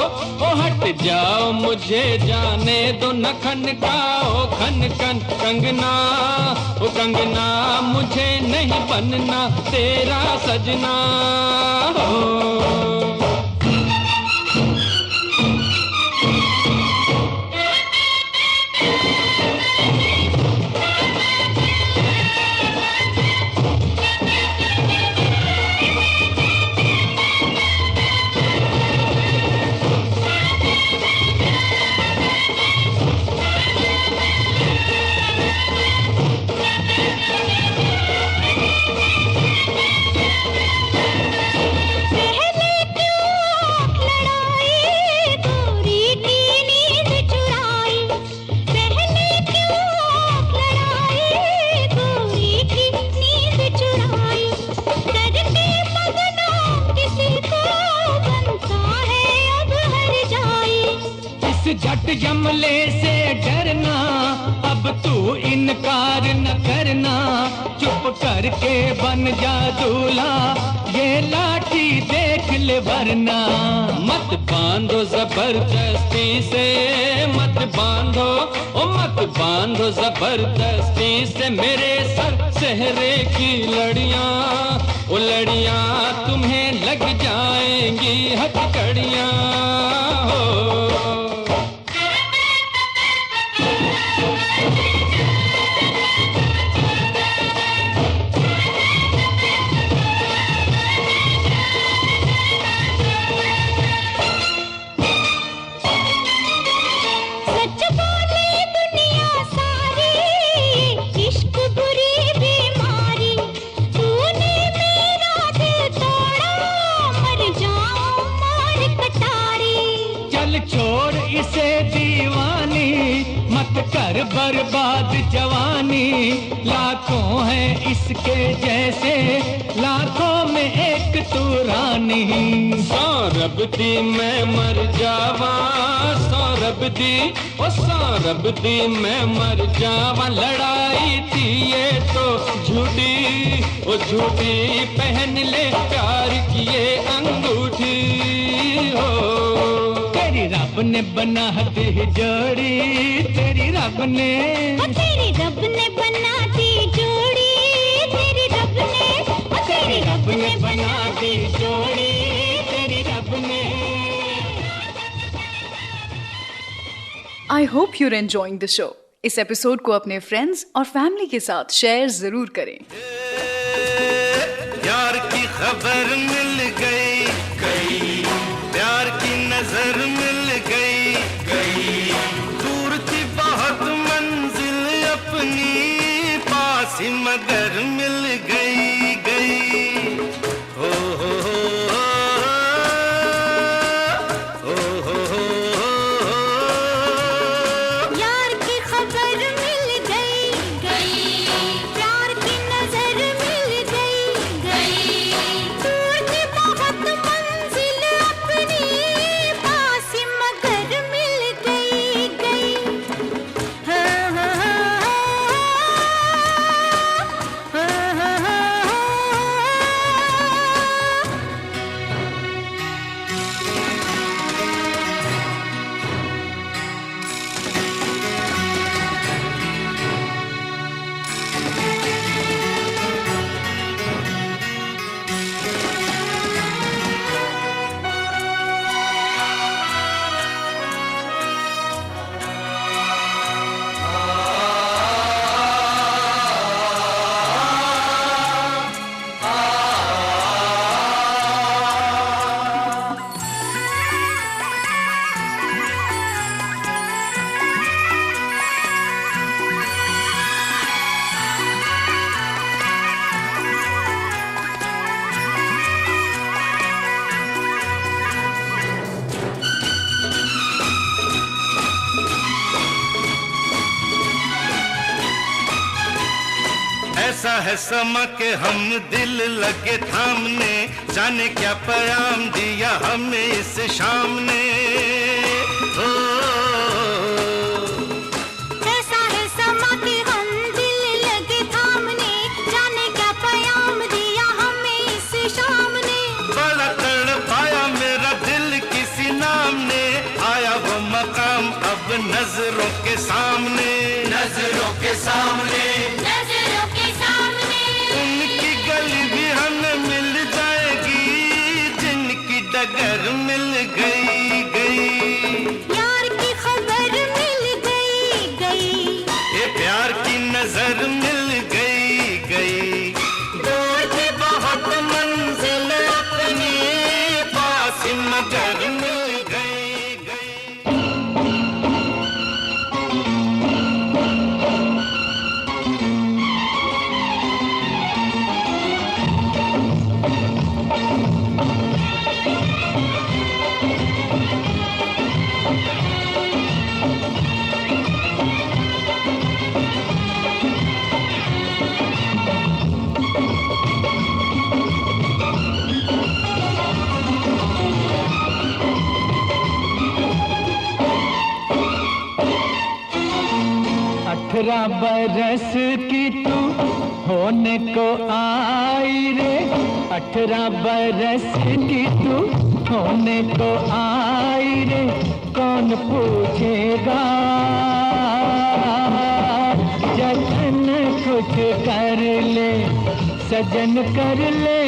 ओ हट जाओ मुझे जाने दो न खनकाओ खन खन कंगना, ओ कंगना मुझे नहीं बनना तेरा सजना हो। झट जमले से डरना, अब तू इनकार न करना, चुप करके बन जा दूल्हा, ये लाठी देख ले वरना। मत बांधो जबरदस्ती से, मत बांधो ओ मत बांधो जबरदस्ती से मेरे सर सेहरे की लड़ियां, ओ लड़ियां तुम्हें लग जाएंगी हथकड़ियां हो। छोड़ इसे दीवानी, मत कर बर्बाद जवानी, लाखों हैं इसके जैसे, लाखों में एक तू रानी। सौरभ दी मैं मर जावा, सौरभ दी ओ सौरभ दी मैं मर जावा, लड़ाई थी ये तो झूठी, ओ झूठी पहन ले प्यार की ये अंगूठी हो। तेरी रब ने बना दी जोड़ी, तेरी रब ने, तेरी रब ने बना दी जोड़ी, तेरी रब ने, तेरी रब ने बना दी जोड़ी, तेरी रब ने। I hope your enjoying the show. इस एपिसोड को अपने फ्रेंड्स और फैमिली के साथ शेयर जरूर करें। यार की खबर मिल गई, गई प्यार की नजर मिल गई, गई दूर थी बहुत मंजिल अपनी, पास ही मगर मिल गई, गई हो हो हो हो हो हो। यार की खबर मिल गई, गई प्यार की नजर मिल गई, गई दूर थी बहुत मंजिल अपनी, पास ही मगर मिल गई, गई हाँ हाँ हाँ हाँ हाँ हाँ। ऐसा है समा के हम दिल लगे थामने, जाने क्या पैगाम दिया हमें इस शाम ने। ओ, ऐसा है समा के हम दिल लगे थामने, जाने क्या पैगाम दिया हमें इस शाम ने। बड़ा तड़पाया मेरा दिल किसी नाम ने, अब नजरों के सामने, नजरों के सामने, नजरों के सामने उनकी गली भी हमें मिल जाएगी, जिनकी डगर मिल गई गई। यार की खबर मिल गई गई, ये प्यार की नजर मिल गई गई। दूर थी बहुत मंजिल अपनी, पास मगर मिल गई गई। अठारह बरस की तू होने को आई रे, 18 बरस की तू होने को आई रे, कौन पूछेगा जतन कुछ कर ले, सजन कर ले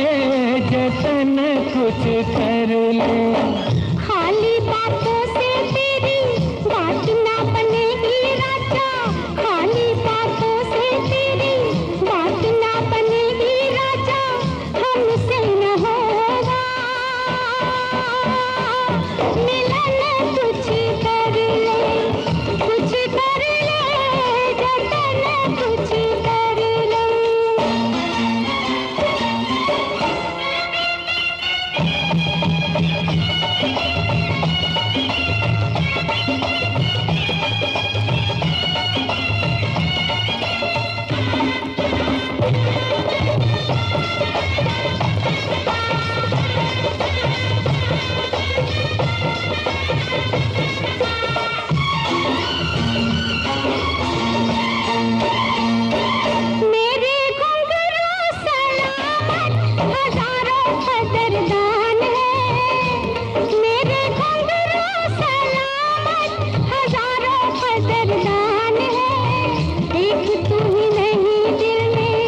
जतन कुछ कर ले। खाली बातों से तेरी बात ना बनेगी राजा, खाली बातों से तेरी बात ना बनेगी राजा, हमसे न होगा मिलन, कुछ कर ले, कुछ कर ले जतन कुछ कर ले। मेरे घुंघरू सलामत हजारों कदरदान है, मेरे घुंघरू सलामत हजारों कदरदान है, एक तू ही नहीं दिल में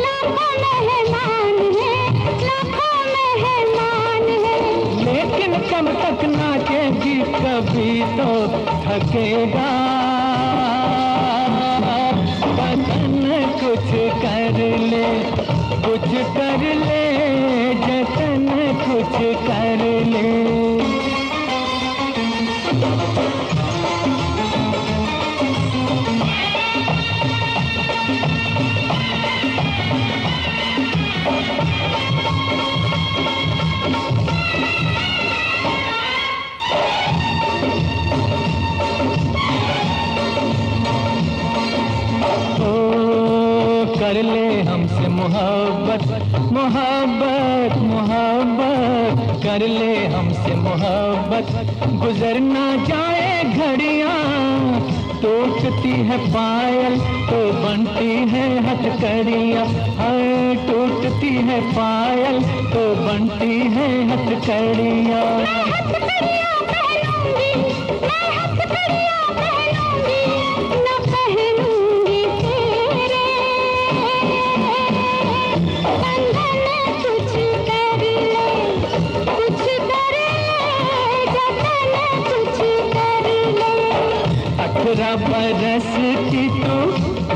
लाखों मेहमान है, लाखों मेहमान है। लेकिन कब तक नाचेगी, कभी तो थकेगा बदन, कुछ कर ले, कुछ कर ले जतन कुछ कर ले। कर ले हमसे मोहब्बत, मोहब्बत, मोहब्बत, कर ले हमसे मोहब्बत, गुजर ना जाए घड़ियां, टूटती है पायल तो बनती है हथकड़ियां, हाय टूटती है पायल तो बनती है हथकड़ियां। हथकड़ियां पहनूंगी, मैं हथकड़ियां पहनूंगी, न पहनूंगी तेरे बंधन, कुछ कर ले, कुछ कर ले जतन कुछ कर ले। 18 बरस की तू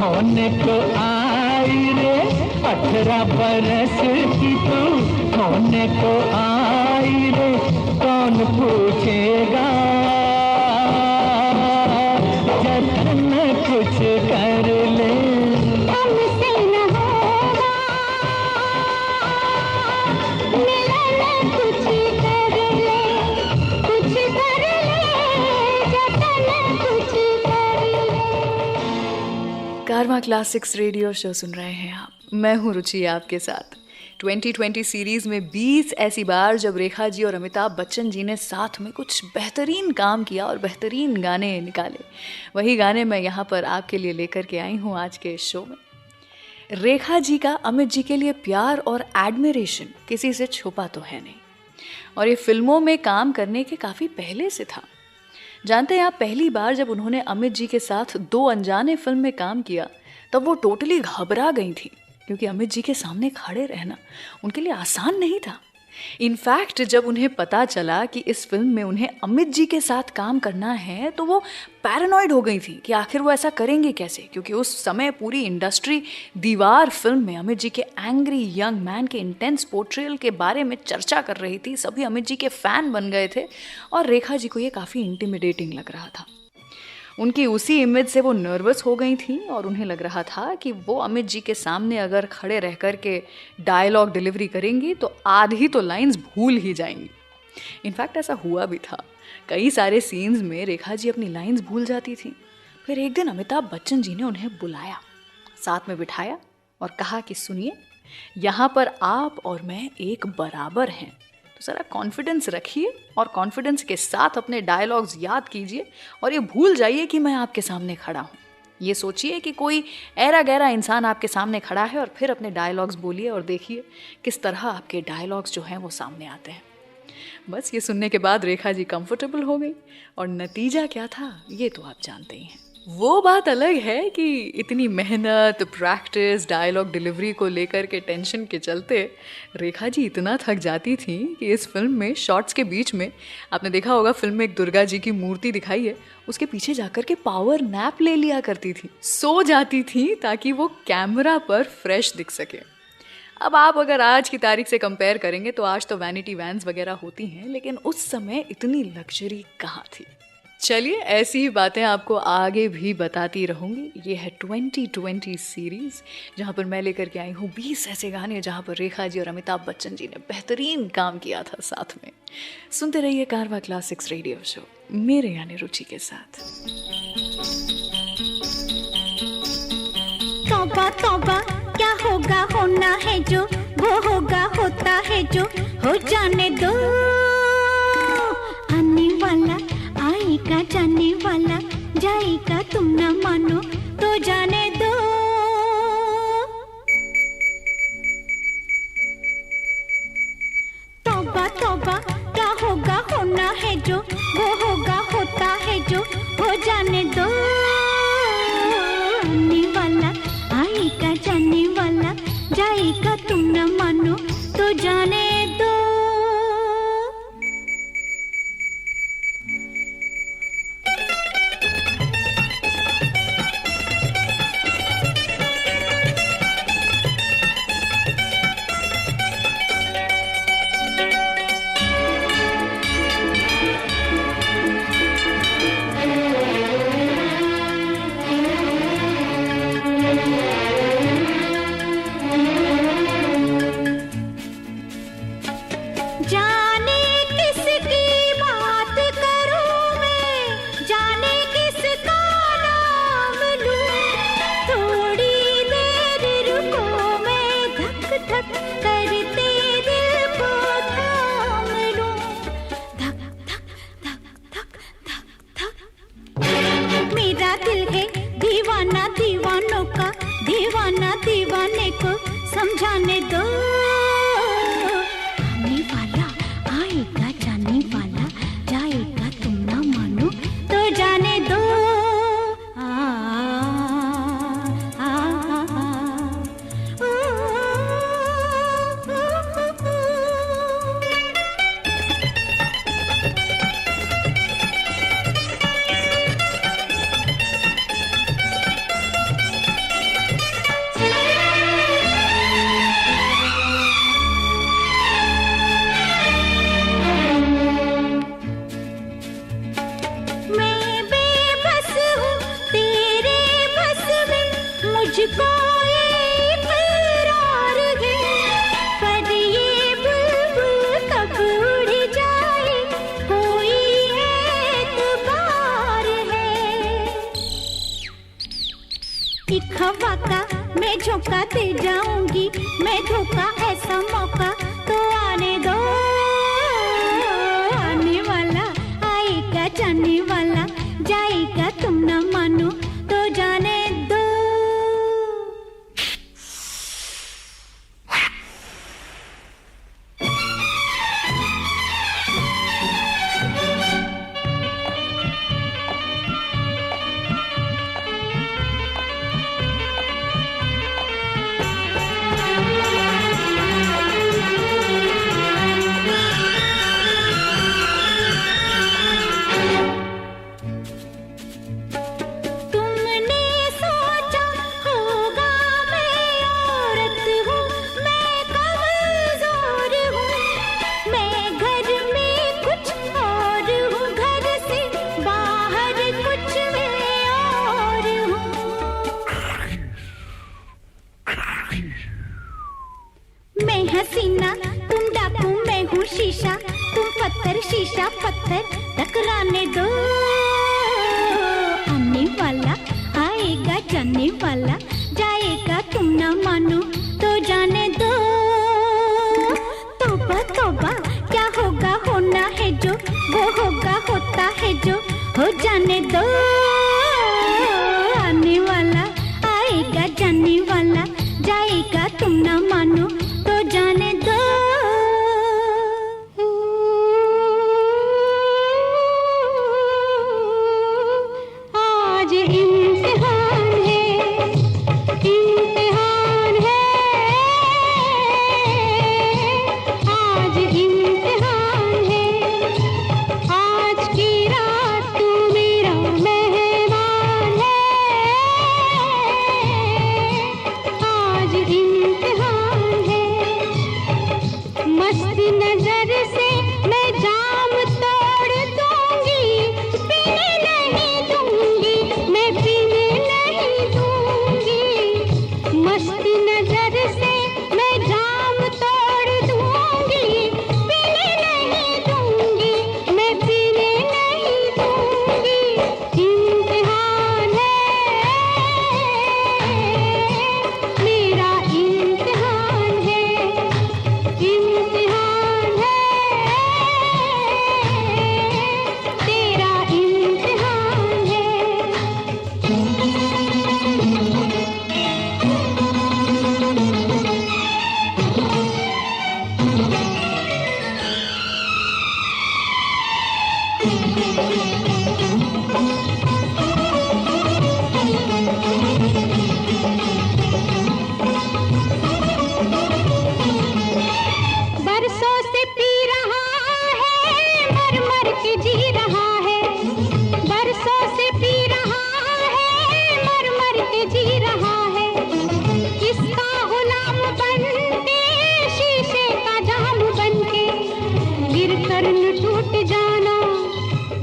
होने को आई रे, 18 बरस की तू होने को आई रे, कौन पूछेगा जतन कुछ कर ले। हमसे न होगा मिलन, कुछ कर ले, कुछ कर ले जतन कुछ कर ले। कारवां क्लासिक्स रेडियो शो सुन रहे हैं आप, मैं हूं रुचि आपके साथ। 2020 सीरीज में 20 ऐसी बार जब रेखा जी और अमिताभ बच्चन जी ने साथ में कुछ बेहतरीन काम किया और बेहतरीन गाने निकाले, वही गाने मैं यहाँ पर आपके लिए लेकर के आई हूँ आज के शो में। रेखा जी का अमित जी के लिए प्यार और एडमिरेशन किसी से छुपा तो है नहीं, और ये फिल्मों में काम करने के काफ़ी पहले से था। जानते हैं आप, पहली बार जब उन्होंने अमित जी के साथ दो अनजाने फिल्म में काम किया तब वो टोटली घबरा गई थी, क्योंकि अमित जी के सामने खड़े रहना उनके लिए आसान नहीं था। इनफैक्ट जब उन्हें पता चला कि इस फिल्म में उन्हें अमित जी के साथ काम करना है तो वो पैरानॉइड हो गई थी कि आखिर वो ऐसा करेंगे कैसे, क्योंकि उस समय पूरी इंडस्ट्री दीवार फिल्म में अमित जी के एंग्री यंग मैन के इंटेंस पोर्ट्रेयल के बारे में चर्चा कर रही थी। सभी अमित जी के फैन बन गए थे और रेखा जी को ये काफ़ी इंटिमिडेटिंग लग रहा था। उनकी उसी इमेज से वो नर्वस हो गई थी और उन्हें लग रहा था कि वो अमित जी के सामने अगर खड़े रह कर के डायलॉग डिलीवरी करेंगी तो आधी तो लाइंस भूल ही जाएंगी। इनफैक्ट ऐसा हुआ भी था। कई सारे सीन्स में रेखा जी अपनी लाइंस भूल जाती थी। फिर एक दिन अमिताभ बच्चन जी ने उन्हें बुलाया, साथ में बिठाया और कहा कि सुनिए, यहाँ पर आप और मैं एक बराबर हैं, ज़रा कॉन्फिडेंस रखिए और कॉन्फिडेंस के साथ अपने डायलॉग्स याद कीजिए और ये भूल जाइए कि मैं आपके सामने खड़ा हूँ। ये सोचिए कि कोई ऐरा गहरा इंसान आपके सामने खड़ा है और फिर अपने डायलॉग्स बोलिए और देखिए किस तरह आपके डायलॉग्स जो हैं वो सामने आते हैं। बस ये सुनने के बाद रेखा जी कंफर्टेबल हो गई और नतीजा क्या था ये तो आप जानते ही हैं। वो बात अलग है कि इतनी मेहनत, प्रैक्टिस, डायलॉग डिलीवरी को लेकर के टेंशन के चलते रेखा जी इतना थक जाती थी कि इस फिल्म में शॉट्स के बीच में, आपने देखा होगा फिल्म में एक दुर्गा जी की मूर्ति दिखाई है, उसके पीछे जाकर के पावर नैप ले लिया करती थी, सो जाती थी ताकि वो कैमरा पर फ्रेश दिख सके। अब आप अगर आज की तारीख से कंपेयर करेंगे तो आज तो वैनिटी वैन्स वगैरह होती हैं, लेकिन उस समय इतनी लग्जरी कहाँ थी। चलिए ऐसी ही बातें आपको आगे भी बताती रहूँगी। ये है 2020 सीरीज़, जहाँ पर मैं लेकर के आई हूँ 20 ऐसे गाने जहाँ पर रेखा जी और अमिताभ बच्चन जी ने बेहतरीन काम किया था साथ में। सुनते रहिए कारवा क्लासिक्स रेडियो शो, मेरे यानी रुचि के साथ। तौबा तौबा, क्या होगा होना है जो, वो होगा होता है जो, हो जाने दो। आने वाला आएगा, जाने वाला जाएगा, तुम न मानो तो जाने दो। तौबा तौबा, क्या होगा होना है जो, वो होगा होता है जो, हो जाने दो। आने वाला आएगा, जाने वाला जाएगा, तुम न मानो तो जाने दो। दीवाने को समझाने दो। आने वाला आएगा, जाने वाला जाएगा, तुम ना मानो तो जाने दो। हवा का मैं झोंकाते जाऊंगी, मैं धोखा ऐसा मौका तो आने दो। आने वाला आएगा, जाने वाला जाएगा, तुम ना मानो तो जाने दो। शीशा पत्थर टकराने दो, आने वाला आएगा जाने वाला जाएगा, तुम ना मानो तो जाने दो। तौबा तौबा क्या होगा होना है जो, वो होगा होता है जो, हो जाने दो। आने वाला आएगा जाने वाला जाएगा, तुम ना मानो तो जाने दो। आज इम्तिहान है, इम्तिहान है, आज इम्तिहान है, आज की रात तू मेरा मेहमान है, आज इम्तिहान है। मस्त नजर से मैं जाम तोड़ दूंगी, पीने नहीं दूंगी, मैं पीने नहीं दूंगी। मस्त नजर से मैं जाम तोड़ दूंगी, पीने नहीं दूंगी, मैं पीने नहीं दूंगी। इम्तिहान है मेरा, इम्तिहान है, इम्तिहान है तेरा, इम्तिहान है। बरसों से पी रहा है, मर मर के जी रहा है, बरसों से पी रहा है, मर मर के जी रहा है। किसका गुलाम बन के, शीशे का जाम बन के, गिर कर न टूट जाना,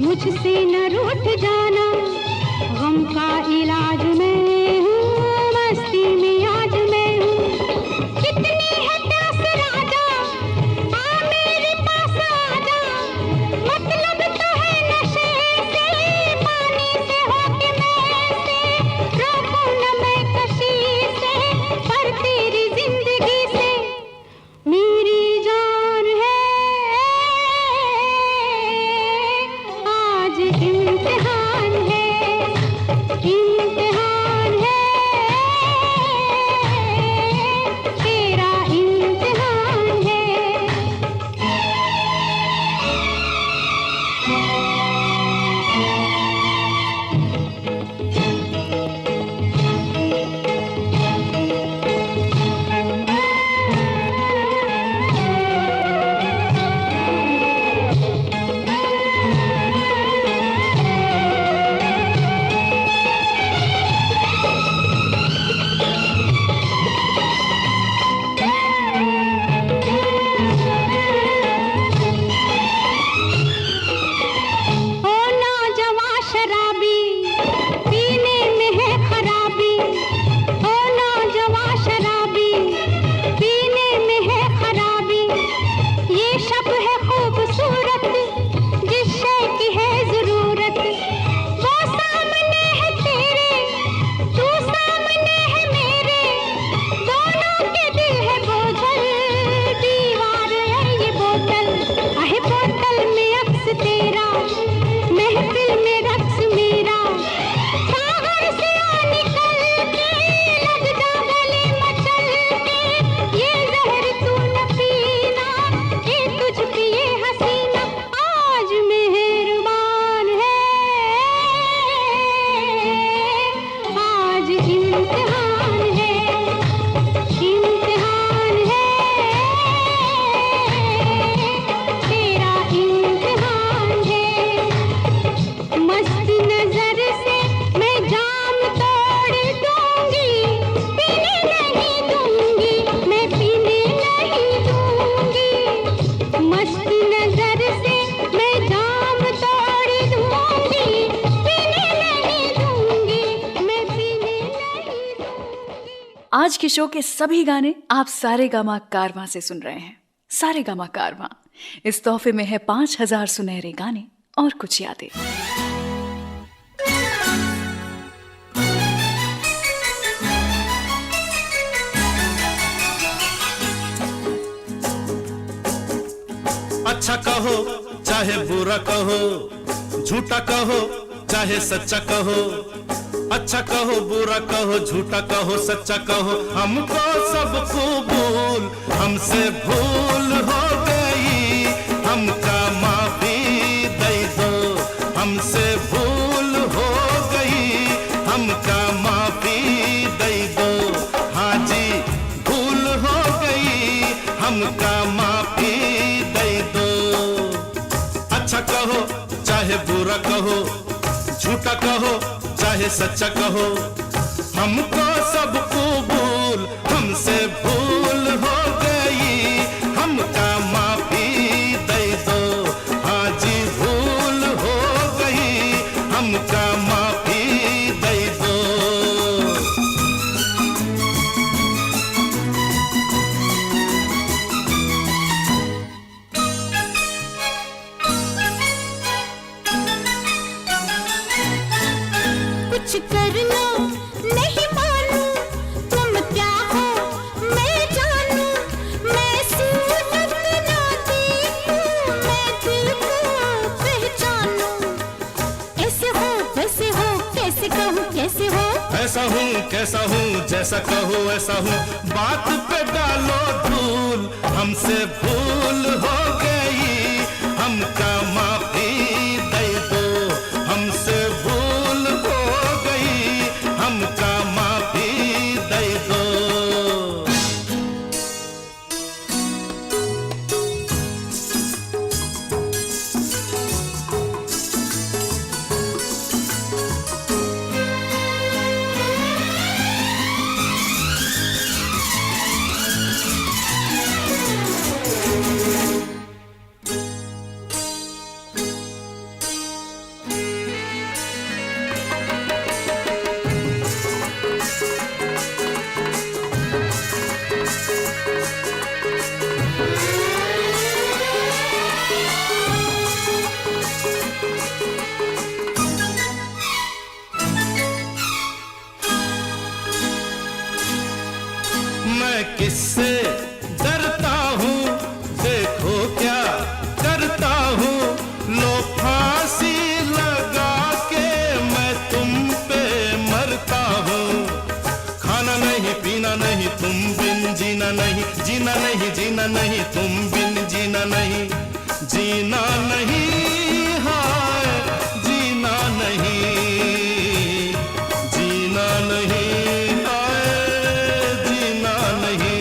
मुझसे न रूठ जाना। गम का इलाज मैं हूँ, मस्ती में आज मैं हूँ। कितनी है प्यास राजा, आ मेरे पास आजा, मतलब तो है नशे से, पानी से होके मैं से, रोकूं न मैं कशी से, पर तेरी जिंदगी से मेरी जान है। आज इम्तिहान है, इम्तिहान है तेरा, इम्तिहान है। ओ नौजवां शराबी, पीने में है खराबी, ओ नौजवां शराबी, पीने में है खराबी। ये शब है खूबसूरत, जिस शय की है जरूरत, वो सामने है तेरे, तू सामने है मेरे, दोनों के दिल है बोझल, दीवार है ये बोतल, आहे बोतल में अक्स तेरा, महफिल में रक्स मेरा। बाहर से आ निकल के, लग जा गले मचल के, ये जहर तू न पीना, ये तुझ पे ये हसीना। आज मेहरबान है, आज इम्तिहान है, इम्तिहान है तेरा, इम्तिहान है। मस्त नजर से मैं जाम तोड़ दूंगी, पीने नहीं दूंगी, मैं पीने नहीं दूंगी। मस्त नजर से मैं जाम तोड़ दूंगी, पीने नहीं दूंगी, मैं पीने नहीं दूंगी। आज के शो के सभी गाने आप सारेगामा कारवां से सुन रहे हैं। सारेगामा कारवां, इस तोहफे में है 5000 सुनहरे गाने और कुछ यादें। अच्छा कहो चाहे बुरा कहो, झूठा कहो चाहे सच्चा कहो, अच्छा कहो बुरा कहो झूठा कहो सच्चा कहो, हमको सब कबूल, हमसे भूल हो गई, हमका माफी दे दो, हमसे भूल हो गई, हमका माफी दे दो, हाँ जी भूल हो गई, हमका माफी दे दो। अच्छा कहो चाहे बुरा कहो, झूठा कहो चाहे सच्चा कहो, हमको सब कबूल, हमसे भूल हो गई, हमका माफी दे दो, हाँ जी भूल हो गई, हमका माफी दे दो। कुछ कर लो नहीं मानू, तुम क्या हो मैं जानू, मैं सूरत ना देखूं, मैं दिल को पहचानूं, ऐसे हो वैसे हो कैसे कहूँ कैसे हो, ऐसा हूँ कैसा हूँ जैसा कहो ऐसा हूँ, बात पे डालो धूल, हमसे भूल हो गई, हमका माफी दे दो, हमसे भूल हो गई, हमका माफी दे दो। मैं किससे डरता हूँ, देखो क्या करता हूँ, लो फांसी लगा के मैं तुम पे मरता हूँ, खाना नहीं पीना नहीं तुम बिन जीना नहीं, जीना नहीं जीना नहीं तुम बिन जीना नहीं, जीना नहीं हाय जीना नहीं, जीना नहीं हाय जीना नहीं।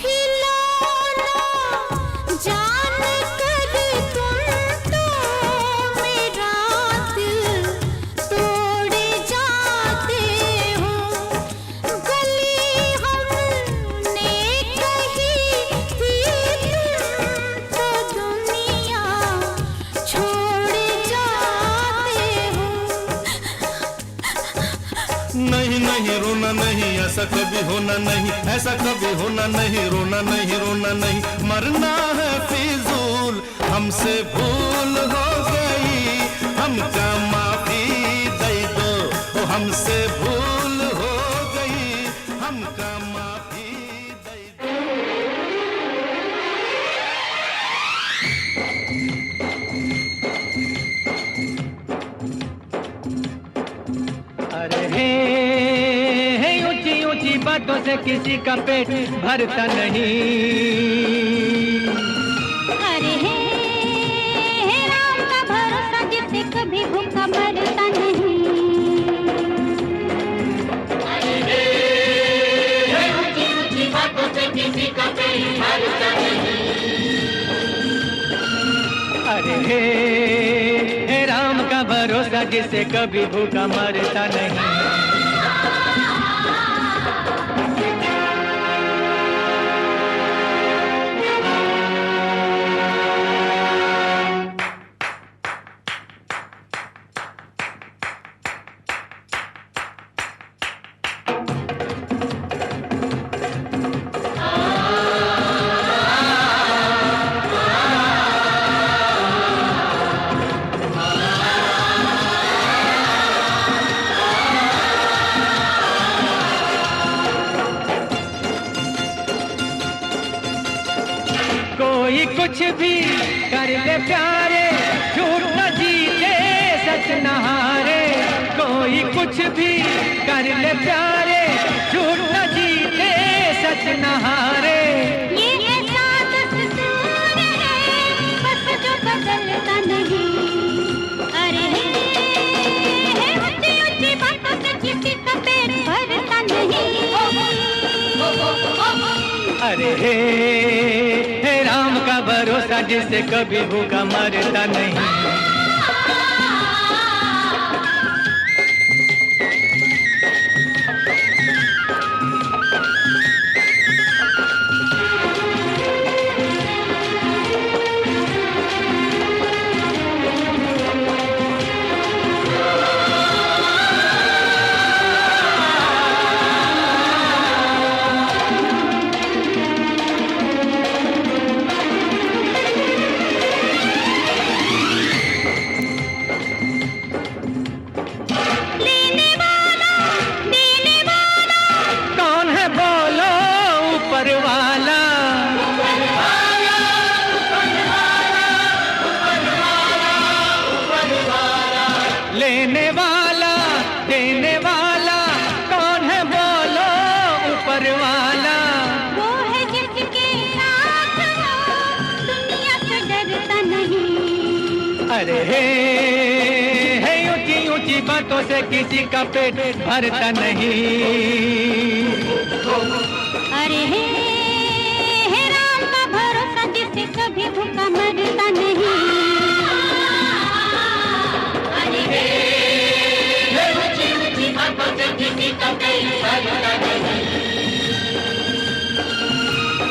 खिलौना जान कर तुम तो मेरा दिल तोड़े जाते हो, गली हमने कही थी तुम तो दुनिया छोड़ जाते हो। नहीं नहीं रोना नहीं, ऐसा कभी होना नहीं, ऐसा कभी होना नहीं, रोना नहीं रोना नहीं, मरना है फिजूल, हमसे भूल हो गई, हमका माफी दे दो, ओ हमसे भूल हो गई, हमका माफी दे दो। अरे हे ऊंची ऊंची बातों से किसी का पेट भरता नहीं, अरे हे राम का भरोसा जिससे कभी भूखा मरता नहीं, ऊंची ऊंची बातों से किसी का पेट भरता नहीं, अरे हे राम का भरोसा जिससे कभी भूखा मरता नहीं। कुछ भी कर ले प्यारे, झूठ न जीते सच न हारे। कोई कुछ भी कर ले प्यारे, झूठ न जीते सच न हारे। ये ऐसा दस्तूर है बस जो बदलता नहीं। अरे है ऊंची ऊंची बातों से किसी का पेट भरता नहीं। अरे हे राम का भरोसा जिससे कभी भूखा मरता नहीं। लेने वाला देने वाला कौन है बोलो ऊपर वाला। वो है जिसके साथ हो दुनिया से डरता नहीं। अरे है ऊंची ऊंची बातों से किसी का पेट भरता नहीं। अरे है राम का भरोसा जिससे कभी भूखा मरता नहीं।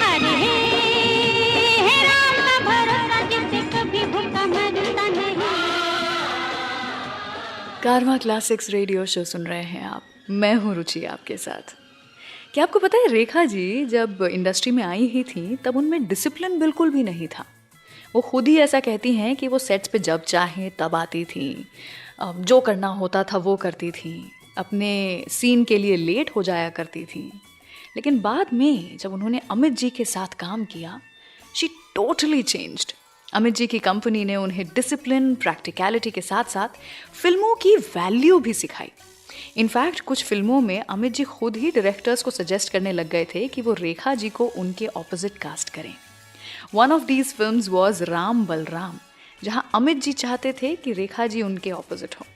अरे है राम का भरोसा जिससे कभी भूखा मरता नहीं। कारवां क्लासिक्स रेडियो शो सुन रहे हैं आप। मैं हूँ रुचि आपके साथ। क्या आपको पता है रेखा जी जब इंडस्ट्री में आई ही थी तब उनमें डिसिप्लिन बिल्कुल भी नहीं था। वो खुद ही ऐसा कहती हैं कि वो सेट्स पे जब चाहे तब आती थी, जो करना होता था वो करती थी, अपने सीन के लिए लेट हो जाया करती थी। लेकिन बाद में जब उन्होंने अमित जी के साथ काम किया, she totally changed. Amit ji की कंपनी ने उन्हें डिसिप्लिन, प्रैक्टिकलिटी के साथ साथ फिल्मों की वैल्यू भी सिखाई। इनफैक्ट कुछ फिल्मों में अमित जी खुद ही डायरेक्टर्स को सजेस्ट करने लग गए थे कि वो रेखा जी को उनके ऑपोजिट कास्ट करें। One of these films was Ram Balram, जहां अमित जी चाहते थे कि रेखा जी उनके ऑपोजिट हो।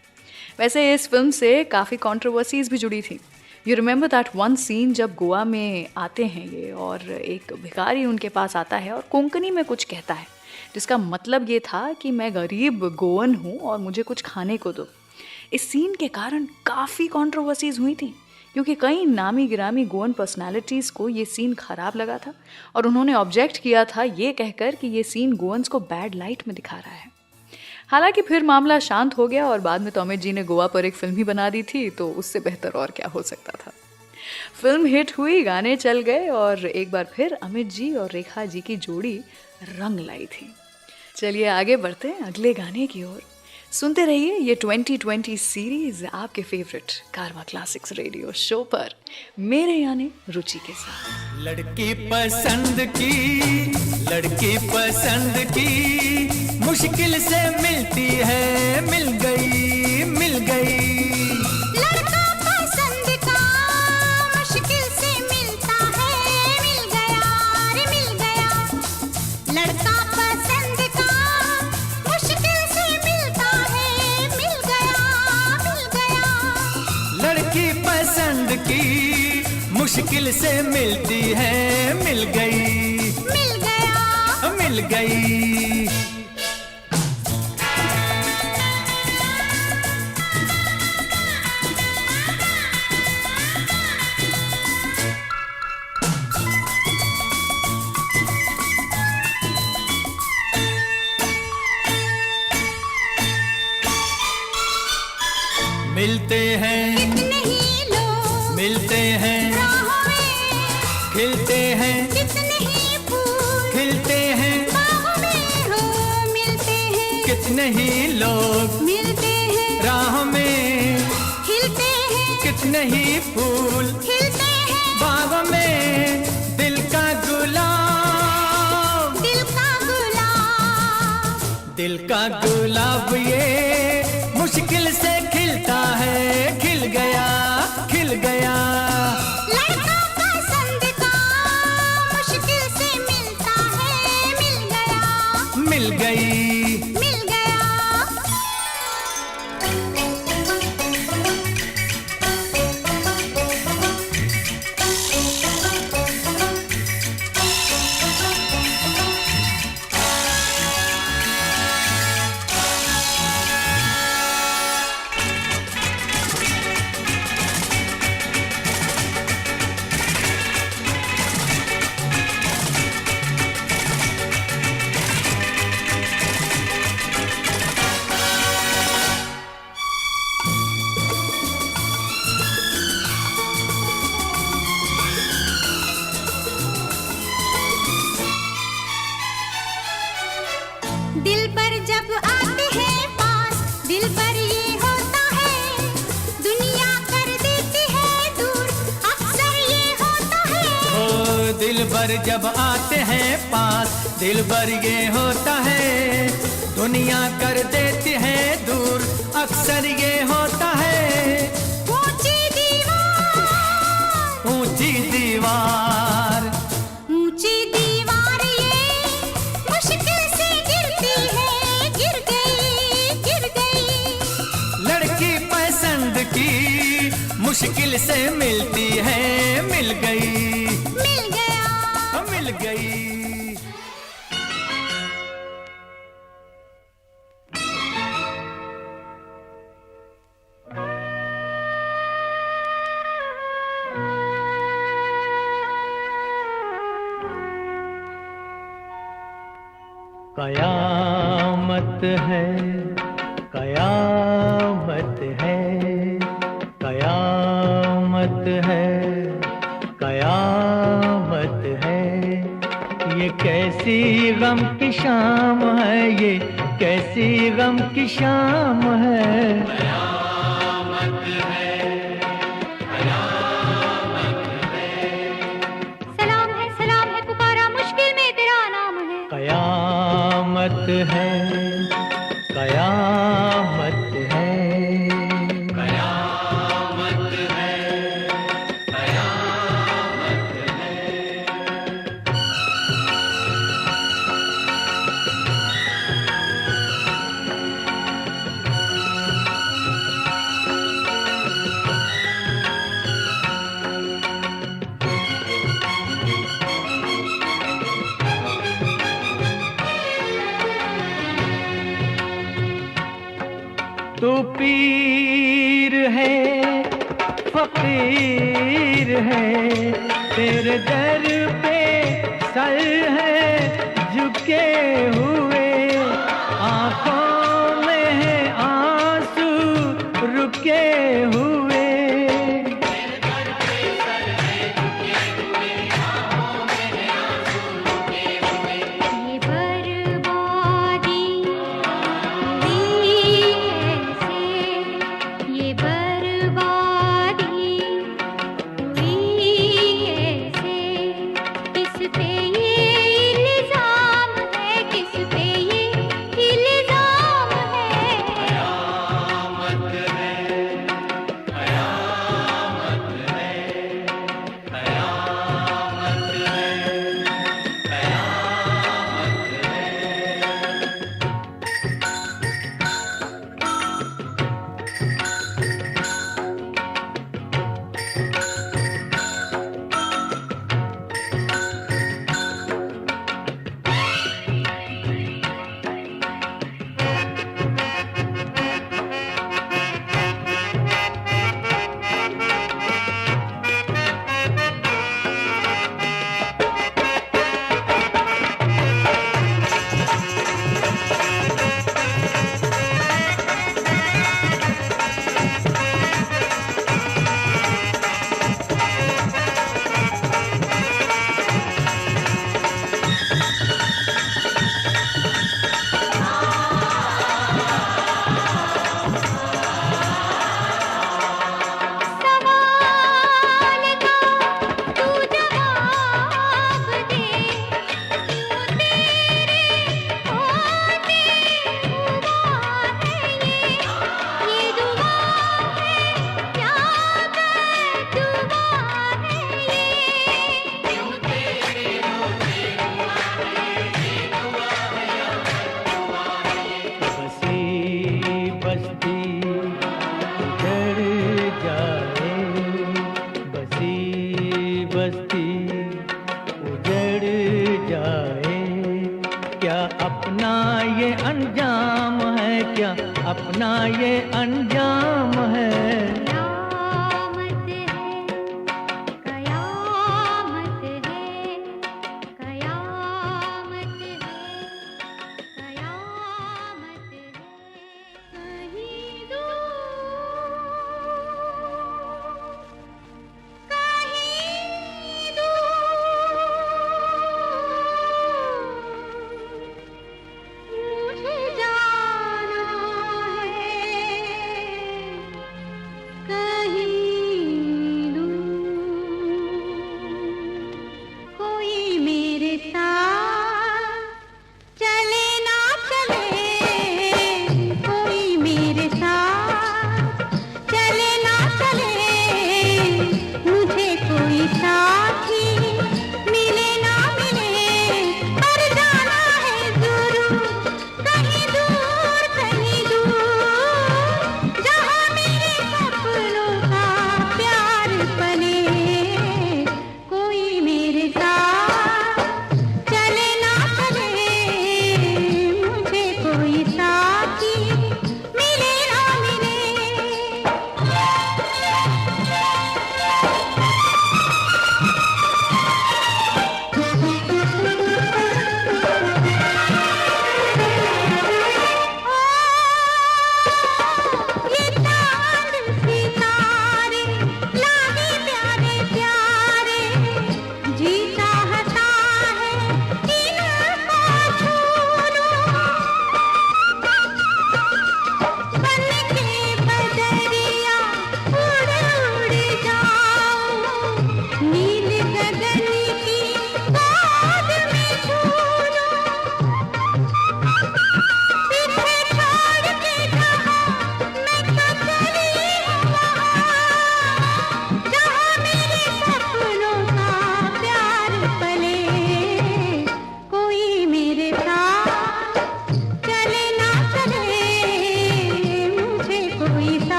वैसे इस फिल्म से काफ़ी कंट्रोवर्सीज भी जुड़ी थी। You remember that one scene जब गोवा में आते हैं ये और एक भिखारी उनके पास आता है और कोंकणी में कुछ कहता है, जिसका मतलब ये था कि मैं गरीब गोवन हूँ और मुझे कुछ खाने को दो। इस सीन के कारण काफ़ी कंट्रोवर्सीज हुई थी क्योंकि कई नामी गिरामी गोवन पर्सनालिटीज़ को ये सीन ख़राब लगा था और उन्होंने ऑब्जेक्ट किया था ये कहकर कि ये सीन गोवंस को बैड लाइट में दिखा रहा है। हालांकि फिर मामला शांत हो गया और बाद में तो अमित जी ने गोवा पर एक फिल्म ही बना दी थी, तो उससे बेहतर और क्या हो सकता था। फिल्म हिट हुई, गाने चल गए और एक बार फिर अमित जी और रेखा जी की जोड़ी रंग लाई थी। चलिए आगे बढ़ते हैं अगले गाने की ओर। सुनते रहिए ये 2020 सीरीज आपके फेवरेट कारवां क्लासिक्स रेडियो शो पर, मेरे यानी रुचि के साथ। लड़की पसंद की मुश्किल से मिलती है, मिल गई मिल गई। लड़का पसंद का मुश्किल से मिलता है, मिल गया रे मिल गया। लड़का पसंद का मुश्किल से मिलता है, मिल गया मिल गया। लड़की पसंद की मुश्किल से मिलती है, मिल गई मिल गया मिल गई। मिलते हैं कितने ही लोग मिलते हैं, राहों में खिलते हैं कितने ही फूल खिलते हैं, बाहों में हो मिलते हैं। कितने ही लोग मिलते हैं राह में, खिलते हैं कितने ही फूल खिलते हैं। बाग में, दिल का गुलाब दिल का गुलाब दिल का गुलाब ये मुश्किल से खिलता है, खिल गया, खिल गया। लड़का पसंद का मुश्किल से मिलता है, मिल गया, मिल गई, मिल गया। दिल पर जब आते हैं पास, दिल पर ये होता है, दुनिया कर देती है दूर, अक्सर ये होता है। ओ दिल भर जब आते हैं पास, दिल भर ये होता है, दुनिया कर देती है दूर, अक्सर ये होता है। ऊंची दीवार, ऊंची दीवार, ऊंची दीवार ये मुश्किल से गिरती है, गिर गई, गिर गई। लड़की पसंद की मुश्किल से मिलती है, मिल गई, मिल गया, मिल गई। कयामत है, कयामत है, कयामत है, कयामत है। ये कैसी गम की शाम है, ये कैसी गम की शाम है। सलाम है पुकारा मुश्किल में तेरा नाम है। कयामत है, कयामत है, कयामत है, कयामत है। तू पीर है, फकीर है, तेरे दर पे सर है झुके हुए, आंखों में है आंसू रुके हुए। ये बर्बादी हुई ऐसे, ये बर्बादी हुई ऐसे, किस पे ये इल्जाम है, किस पे ये इल्जाम है। कयामत है, बस्ती उजड़ जाए। क्या अपना ये अंजाम है, क्या अपना ये